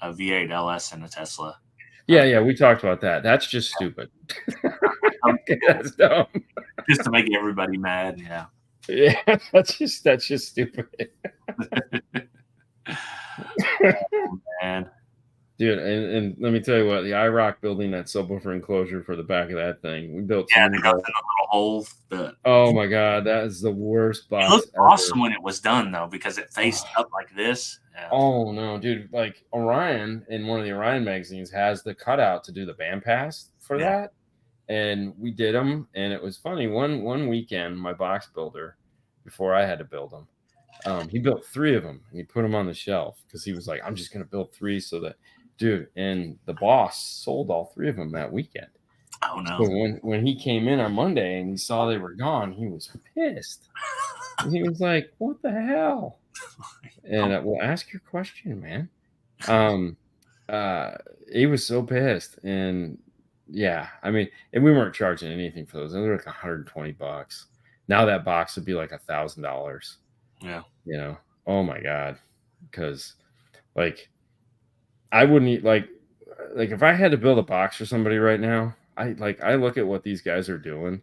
V8 LS in a Tesla. Yeah, we talked about that. That's just stupid. That's dumb. Just to make everybody mad. Yeah. Yeah, that's just stupid. Oh, man. Dude, and let me tell you what, the IROC building that subwoofer enclosure for the back of that thing, we built so many that goes in a little hole. Oh my god, that is the worst It box looked ever. awesome when it was done, though, because it faced up like this. Yeah. Oh no, dude! Like Orion in one of the Orion magazines has the cutout to do the bandpass for that, and we did them, and it was funny. One weekend, my box builder, before I had to build them, he built 3 of them, and he put them on the shelf because he was like, "I'm just gonna build 3 so that." Dude, and the boss sold all 3 of them that weekend. Oh no! So when he came in on Monday and he saw they were gone, he was pissed. He was like, "What the hell?" And well, ask your question, man. He was so pissed, and yeah, I mean, and we weren't charging anything for those. They were like $120. Now that box would be like $1,000. Yeah, you know. Oh my god, because like I wouldn't eat like if I had to build a box for somebody right now, I look at what these guys are doing,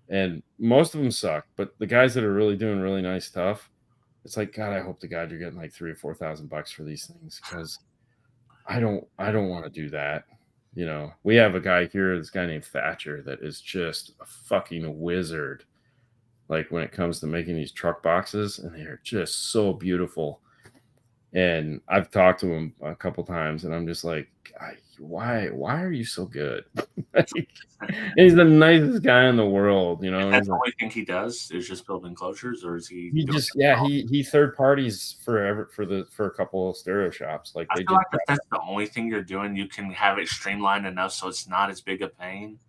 and most of them suck, but the guys that are really doing really nice stuff, it's like, God, I hope to God you're getting like $3,000 or $4,000 for these things, because I don't want to do that. We have a guy here, this guy named Thatcher, that is just a fucking wizard. Like when it comes to making these truck boxes, and they're just so beautiful. And I've talked to him a couple times, and I'm just like, why are you so good? He's the nicest guy in the world, That's the only thing he does is just build enclosures, or is he? He third parties for a couple of stereo shops. Like I feel like if that's the only thing you're doing, you can have it streamlined enough so it's not as big a pain.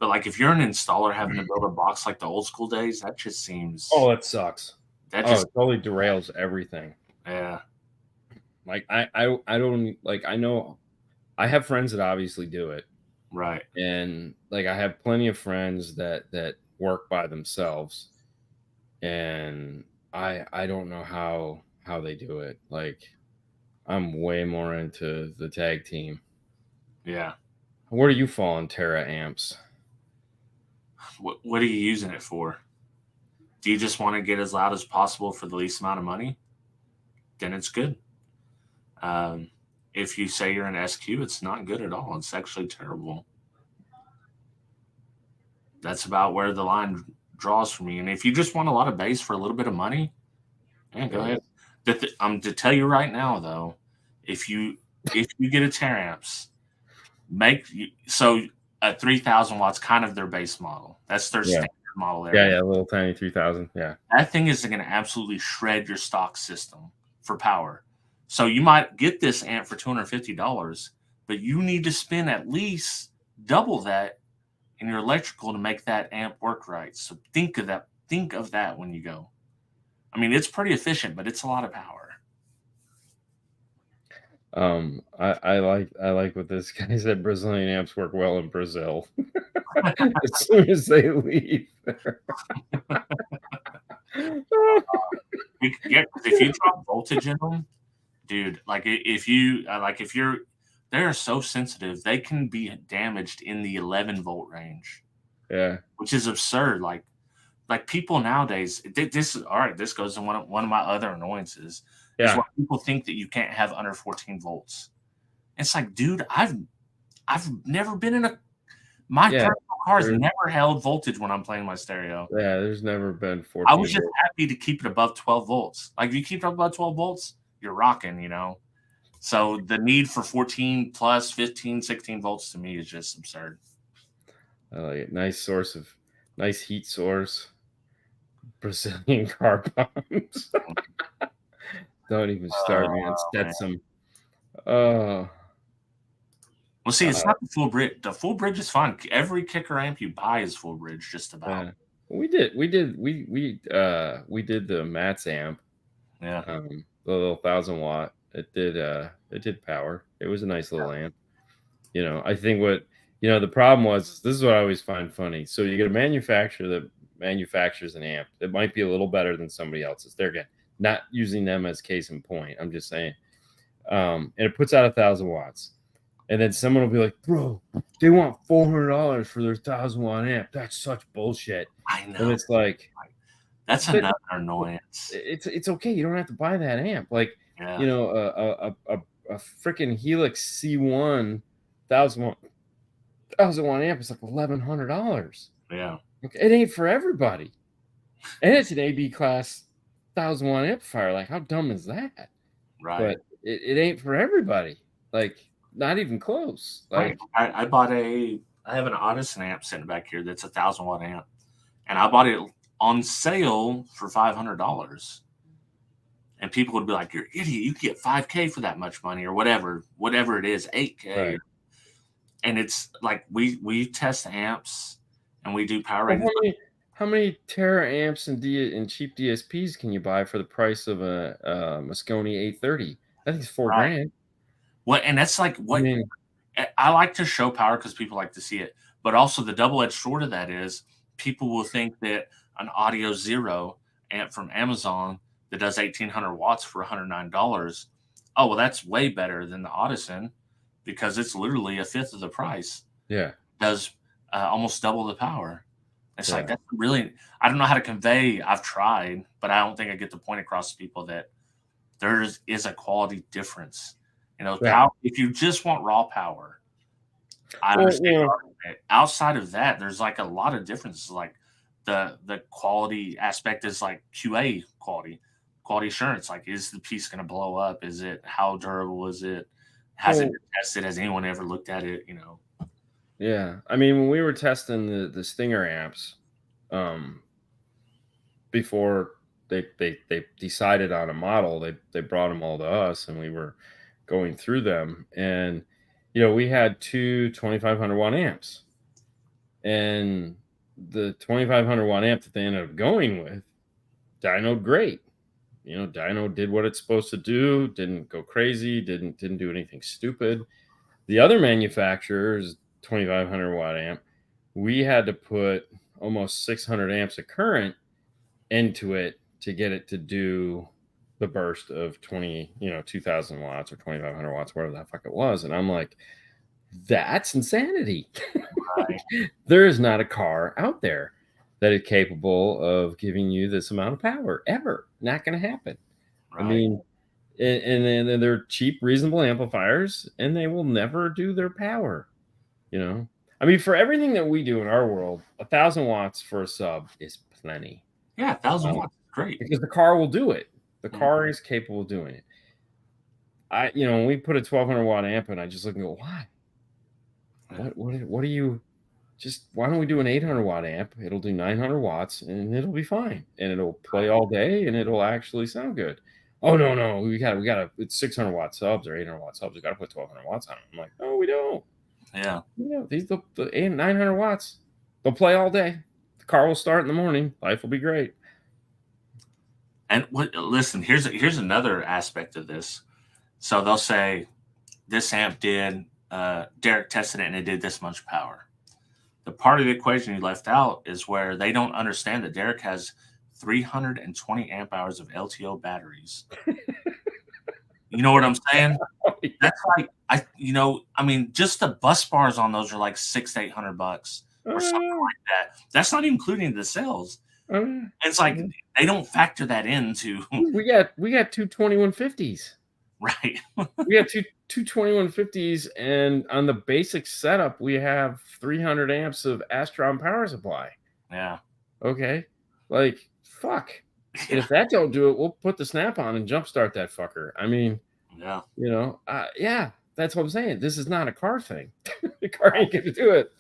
But like if you're an installer having to build a box like the old school days, that just seems. Oh, it sucks. That just totally derails everything. Yeah. Like I don't like. I know I have friends that obviously do it, right? And like I have plenty of friends that work by themselves, and I don't know how they do it. Like I'm way more into the tag team. Yeah. Where do you fall on Terra amps? What are you using it for? Do you just want to get as loud as possible for the least amount of money? Then it's good. If you say you're an SQ, it's not good at all. It's actually terrible. That's about where the line draws for me. And if you just want a lot of bass for a little bit of money, go ahead. To tell you right now, though, if you get a Teramps, a 3,000 watts, kind of their base model. That's their standard model there. Yeah, a little tiny 3,000. Yeah, that thing is going to absolutely shred your stock system for power. So you might get this amp for $250, but you need to spend at least double that in your electrical to make that amp work right. So think of that. Think of that when you go. I mean, it's pretty efficient, but it's a lot of power. I like what this guy said. Brazilian amps work well in Brazil. As soon as they leave. Yeah, because if you drop voltage in them, dude, they're so sensitive, they can be damaged in the 11-volt range. Yeah, which is absurd. Like people nowadays, this goes in one of my other annoyances. Yeah, is why people think that you can't have under 14 volts. It's like, dude, I've never been in my personal car's never held voltage when I'm playing my stereo. Yeah, there's never been 14. I was just happy to keep it above 12 volts. Like if you keep it above 12 volts, you're rocking, So the need for 14 plus 15, 16 volts to me is just absurd. I like it. Nice heat source. Brazilian car bombs. Don't even start, man. Stetson. Well, see, it's not the full bridge. The full bridge is fine. Every kicker amp you buy is full bridge, just about. Yeah. We did the Matt's amp. Yeah. The little 1,000 watt. It did power. It was a nice little amp. I think the problem was, this is what I always find funny. So you get a manufacturer that manufactures an amp that might be a little better than somebody else's. They're not using them as case in point. I'm just saying. And it puts out 1,000 watts. And then someone will be like, bro, they want $400 for their 1,000 watt amp. That's such bullshit. I know. And it's like, that's another annoyance. It's okay. You don't have to buy that amp. Like, Yeah. you know, a freaking Helix C1 1,000 watt amp is like $1,100. Yeah. Okay, it ain't for everybody. And it's an AB class 1,000 watt amplifier. Like, how dumb is that? Right. But it ain't for everybody. Like, not even close. Like, right. I have an Audison amp sitting back here that's 1,000 watt amp, and I bought it on sale for $500. And people would be like, "You're an idiot! You can get $5K for that much money, or whatever it is, $8K." right. And it's like we test amps and we do power Well, ratings. how many Tera amps and cheap DSPs can you buy for the price of a Moscone 830? I think it's $4,000. What? And that's like I what mean, I like to show power because people like to see it. But also the double-edged sword of that is people will think that an Audio Zero amp from Amazon that does 1,800 watts for $109. Oh, well, that's way better than the Audison because it's literally a fifth of the price. yeah. Does almost double the power. It's like Yeah. that's really I don't know how to convey. I've tried, but I don't think I get the point across to people that there is a quality difference. You know, Yeah. power. If you just want raw power, I Well, understand. yeah. Outside of that, there's like a lot of differences. Like the quality aspect is like QA quality assurance. Like, is the piece going to blow up? Is it how durable is it? Has it Well, been tested? Has anyone ever looked at it? You know, yeah. I mean, when we were testing the Stinger amps, um, before they decided on a model, they brought them all to us, and we were going through them, and we had two 2,500 watt amps, and the 2,500 watt amp that they ended up going with dynoed great. Dyno did what it's supposed to do, didn't go crazy, didn't do anything stupid. The other manufacturer's 2,500 watt amp, we had to put almost 600 amps of current into it to get it to do the burst of 2,000 watts or 2,500 watts, whatever the fuck it was. And I'm like, that's insanity. There is not a car out there that is capable of giving you this amount of power ever. Not going to happen. right? I mean, and then they're cheap, reasonable amplifiers, and they will never do their power. I mean, for everything that we do in our world, 1,000 watts for a sub is plenty. Yeah, 1,000 watts, great. Because the car will do it. The car is capable of doing it. When we put a 1,200 watt amp in, I just look and go, why? What do you? Just why don't we do an 800 watt amp? It'll do 900 watts and it'll be fine, and it'll play all day and it'll actually sound good. Oh no, we got it's 600 watt subs or 800 watt subs. We got to put 1,200 watts on it. I'm like, no, we don't. Yeah. These the 900 watts, they'll play all day. The car will start in the morning. Life will be great. And listen, here's another aspect of this. So they'll say this amp did Derek tested it and it did this much power. The part of the equation you left out is where they don't understand that Derek has 320 amp hours of LTO batteries. You know what I'm saying? That's like I mean, just the bus bars on those are like $600 to $800 or something like that. That's not including the cells. It's like they don't factor that into. We got two 2150s. Right. We have two 2150s, and on the basic setup, we have 300 amps of Astron power supply. Yeah. Okay. Like, fuck. And if that don't do it, we'll put the snap on and jumpstart that fucker. I mean, yeah. Yeah, that's what I'm saying. This is not a car thing. The car ain't going to do it.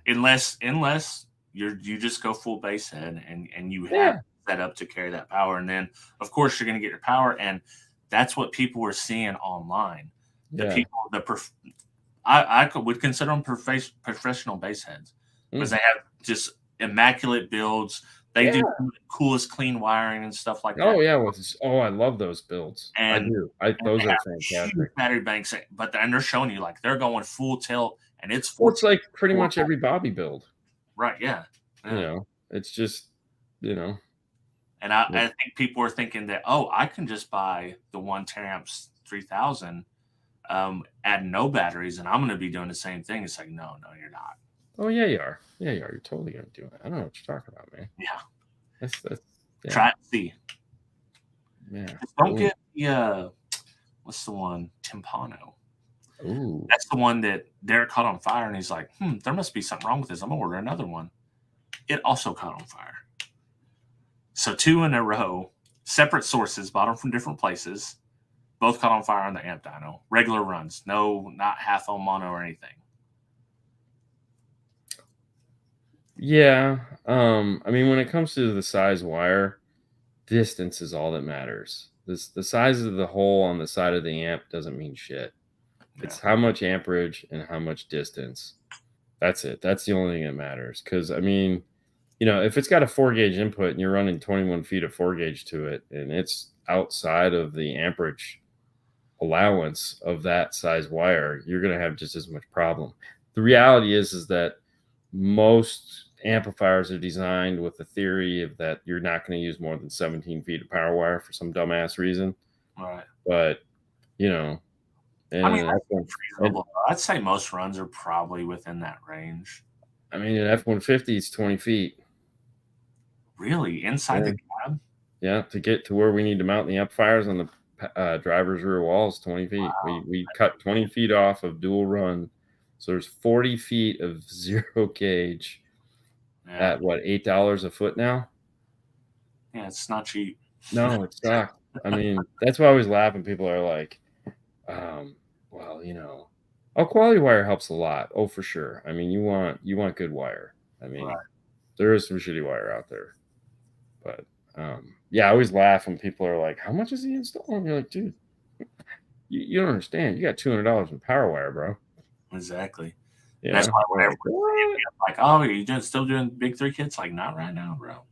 Unless you just go full bass head and you have set up to carry that power. And then, of course, you're going to get your power. And that's what people were seeing online. I would consider them professional bass heads because they have just immaculate builds. They do the coolest clean wiring and stuff like that. Oh yeah, I love those builds. And I do. Those are fantastic. Battery banks, but they're showing you like they're going full tilt, and it's well, it's like pretty much every Bobby build. Right? Yeah. It's just. And I think people are thinking that, oh, I can just buy the 1 amps 3000, add no batteries, and I'm going to be doing the same thing. It's like, no, you're not. Oh yeah, you are. Yeah, you are. You're totally gonna do it. I don't know what you're talking about, man. Yeah. That's yeah. Try it and see. Yeah. Just don't get the what's the one? Timpano. Ooh. That's the one that Derek caught on fire, and he's like, there must be something wrong with this. I'm gonna order another one. It also caught on fire. So 2 in a row, separate sources, bought them from different places, both caught on fire on the amp dyno. Regular runs, no, not half on mono or anything. Yeah. I mean, when it comes to the size wire, distance is all that matters. The size of the hole on the side of the amp doesn't mean shit. It's how much amperage and how much distance. That's it. That's the only thing that matters. Because I mean, if it's got a 4-gauge input and you're running 21 feet of 4-gauge to it, and it's outside of the amperage allowance of that size wire, you're going to have just as much problem. The reality is that most amplifiers are designed with the theory of that you're not going to use more than 17 feet of power wire for some dumbass reason. Right. But, I mean, that's reasonable. I'd say most runs are probably within that range. I mean, an F-150 is 20 feet. Really? Inside the cab? Yeah, to get to where we need to mount the amplifiers on the driver's rear walls, 20 feet. Wow. We cut 20 feet off of dual run. So there's 40 feet of 0 gauge at what, $8 a foot now? Yeah, it's not cheap. No, it sucks. I mean, that's why I always laugh when people are like, well, quality wire helps a lot. Oh, for sure. I mean, you want good wire. I mean, there is some shitty wire out there. But yeah, I always laugh when people are like, how much is he installing? You're like, dude, you don't understand. You got $200 in power wire, bro. Exactly. Yeah. That's why whenever I'm like, oh, are you still doing big 3 kits? Like, not right now, bro.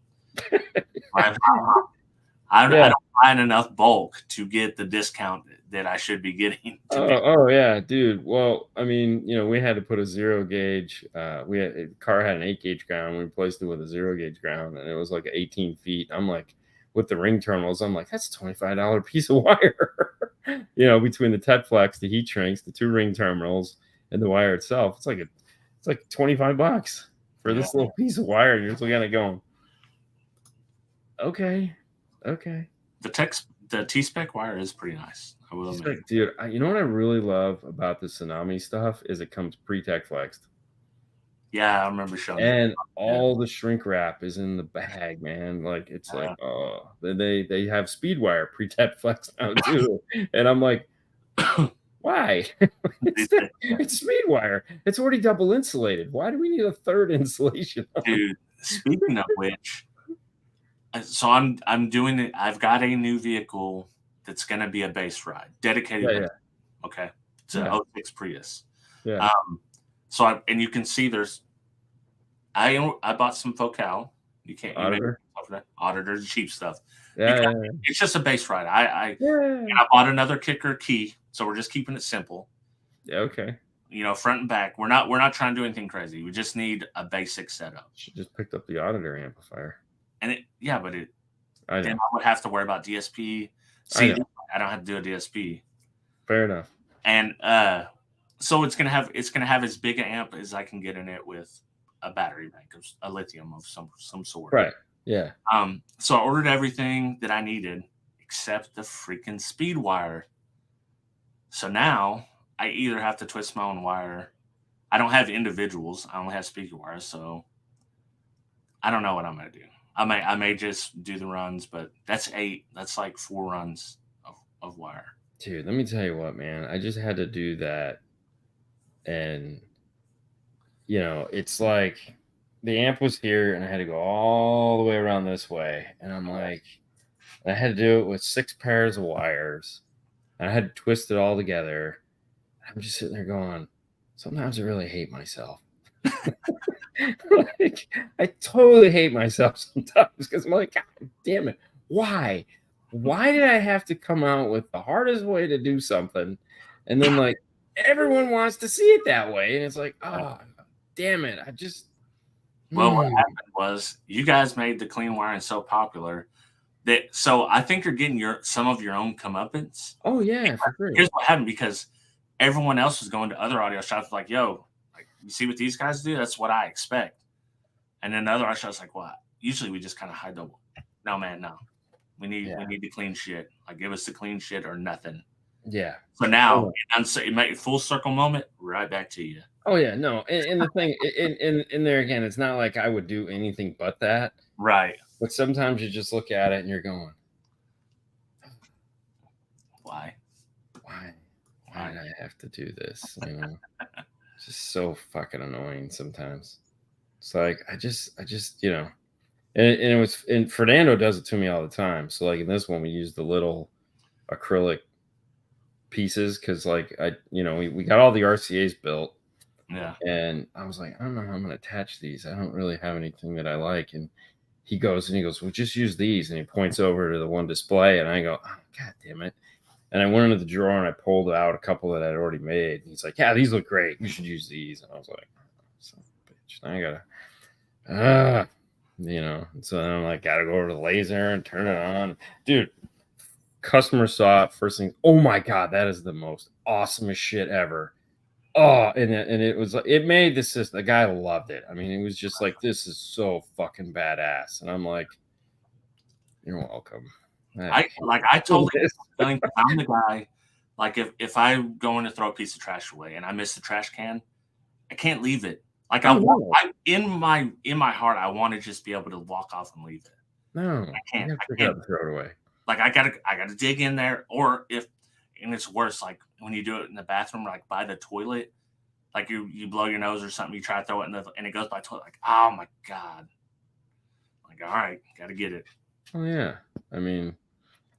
I don't buy enough bulk to get the discount that I should be getting. Oh yeah, dude. Well, I mean, we had to put a 0 gauge. The car had an 8-gauge ground. We replaced it with a 0 gauge ground, and it was like 18 feet. I'm like, with the ring terminals, I'm like, that's a $25 piece of wire. Between the Tetflex, the heat shrinks, the 2 ring terminals, and the wire itself, it's like $25 for this little piece of wire. And you're looking at it going, okay. The T-Spec wire is pretty nice. I will admit. Dude, you know what I really love about the Tsunami stuff is it comes pre-tech flexed. Yeah, I remember showing. And all the shrink wrap is in the bag, man. Like it's like, oh, they have speed wire pre-tech flexed now too. And I'm like, why? it's speed wire. It's already double insulated. Why do we need a third insulation? Dude, speaking of which. So I'm doing it. I've got a new vehicle that's going to be a base ride, dedicated. Yeah. Okay, it's an 06 Prius. Yeah. And you can see I bought some Focal. You can't Auditor, cheap stuff. Yeah. It's just a base ride. I bought another kicker key, so we're just keeping it simple. Yeah. Okay. Front and back. We're not trying to do anything crazy. We just need a basic setup. She just picked up the Auditor amplifier. And then I would have to worry about DSP. See, I don't have to do a DSP. Fair enough. And so it's gonna have as big an amp as I can get in it with a battery bank, a lithium of some sort. Right. Yeah. So I ordered everything that I needed except the freaking speed wire. So now I either have to twist my own wire. I don't have individuals. I only have speaker wires, so I don't know what I'm gonna do. I may just do the runs, but that's 8. That's like 4 runs of wire. Dude, let me tell you what, man. I just had to do that. And, it's like the amp was here and I had to go all the way around this way. And I'm like, I had to do it with 6 pairs of wires. And I had to twist it all together. I'm just sitting there going, sometimes I really hate myself. Like, I totally hate myself sometimes because I'm like, God damn it, why did I have to come out with the hardest way to do something, and then like everyone wants to see it that way, and it's like, oh damn it, what happened was you guys made the clean wiring so popular, So I think you're getting some of your own comeuppance. Oh yeah, for sure. Here's what happened, because everyone else was going to other audio shops like, yo, like, you see what these guys do? That's what I expect. And then the other audio shops like, what? Usually we just kind of hide the, no man, no. We need the clean shit. Like, give us the clean shit or nothing. Yeah. So now it made a full circle moment, right back to you. Oh yeah, no. And the thing in there again, it's not like I would do anything but that. Right. But sometimes you just look at it and you're going, why? Why did I have to do this? You know, it's just so fucking annoying sometimes. It's like I just you know, and it was, and Fernando does it to me all the time. So like in this one, we use the little acrylic pieces because like we got all the RCAs built. Yeah. And I was like, I don't know how I'm gonna attach these. I don't really have anything that I like. And he goes, well, just use these. And he points over to the one display, and I go, oh, God damn it. And I went into the drawer and I pulled out a couple that I'd already made. And he's like, yeah, these look great. You should use these. And I was like, son of a bitch. Now I gotta, so then I'm like, gotta go over to the laser and turn it on. Dude, customer saw it first thing. Oh my God, that is the most awesomest shit ever. Oh, and it was, it made the system. The guy loved it. I mean, it was just like, this is so fucking badass. And I'm like, you're welcome. I totally feeling. I'm the guy. Like if I'm going to throw a piece of trash away and I miss the trash can, I can't leave it. Like in my heart, I want to just be able to walk off and leave it. No, I can't. I can't throw it away. Like I gotta dig in there, or and it's worse. Like when you do it in the bathroom, like by the toilet, like you blow your nose or something, you try to throw it and it goes by the toilet. Like, oh my God. Like, all right, gotta get it. Oh yeah. I mean,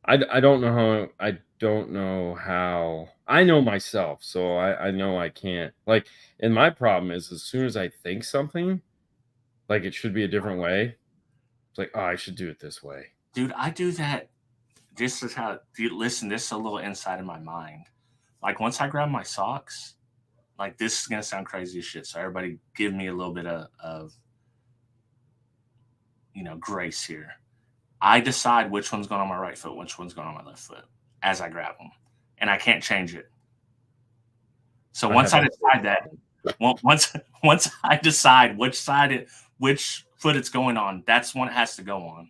I don't know how I know myself, so I know I can't, like, and my problem is as soon as I think something like it should be a different way, it's like, oh, I should do it this way. Dude, I do that. This is how, listen, this is a little inside of my mind. Like once I grab my socks, like this is gonna sound crazy as shit. So everybody give me a little bit of grace here. I decide which one's going on my right foot, which one's going on my left foot as I grab them, and I can't change it. So once I decide that, once I decide which foot it's going on, that's when it has to go on.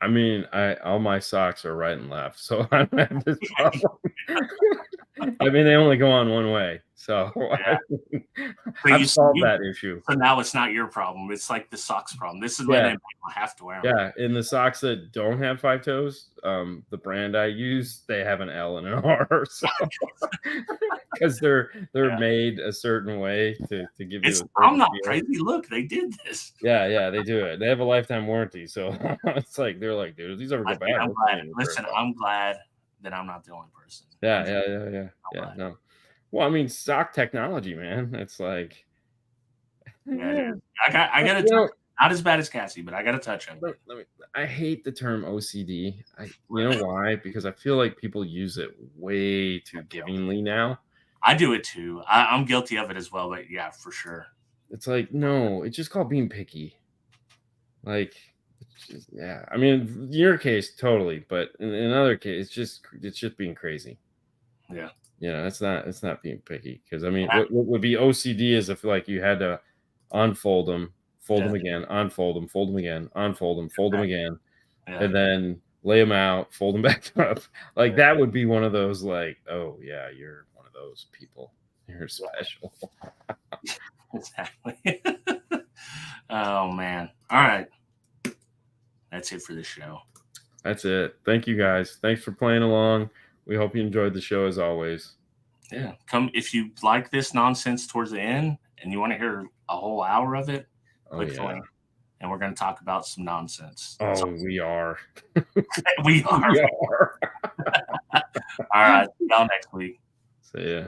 I mean, all my socks are right and left, so I don't have this problem. I mean, they only go on one way, so yeah. I've solved that issue. So now it's not your problem; it's like the socks problem. This is when I have to wear them. Yeah, in the socks that don't have 5 toes, the brand I use, they have an L and an R, so because they're made a certain way to give you. I'm not crazy. Look, they did this. Yeah, they do it. They have a lifetime warranty, so it's like they're like, dude, these ever go bad. I'm glad that I'm not the only person. Yeah. No, well, I mean, sock technology, man. It's like, yeah, I got to not as bad as Cassie, but I got to touch him. I hate the term OCD. You know why? Because I feel like people use it way too givingly now. I do it too. I'm guilty of it as well, but yeah, for sure. It's like, no, it's just called being picky. Like, yeah. I mean, in your case, totally, but in other case, it's just being crazy. Yeah. It's not being picky, because I mean, what would be OCD is if like you had to unfold them, fold them again, unfold them, fold them again, unfold them, fold them again, and then lay them out, fold them back up. Like that would be one of those, like, oh yeah, you're one of those people. You're special. Exactly. Oh man. All right. That's it for the show. That's it. Thank you guys. Thanks for playing along. We hope you enjoyed the show as always. Yeah. Come if you like this nonsense towards the end and you want to hear a whole hour of it, click the link. And we're going to talk about some nonsense. Oh, we are. We are. All right. See y'all next week. See ya.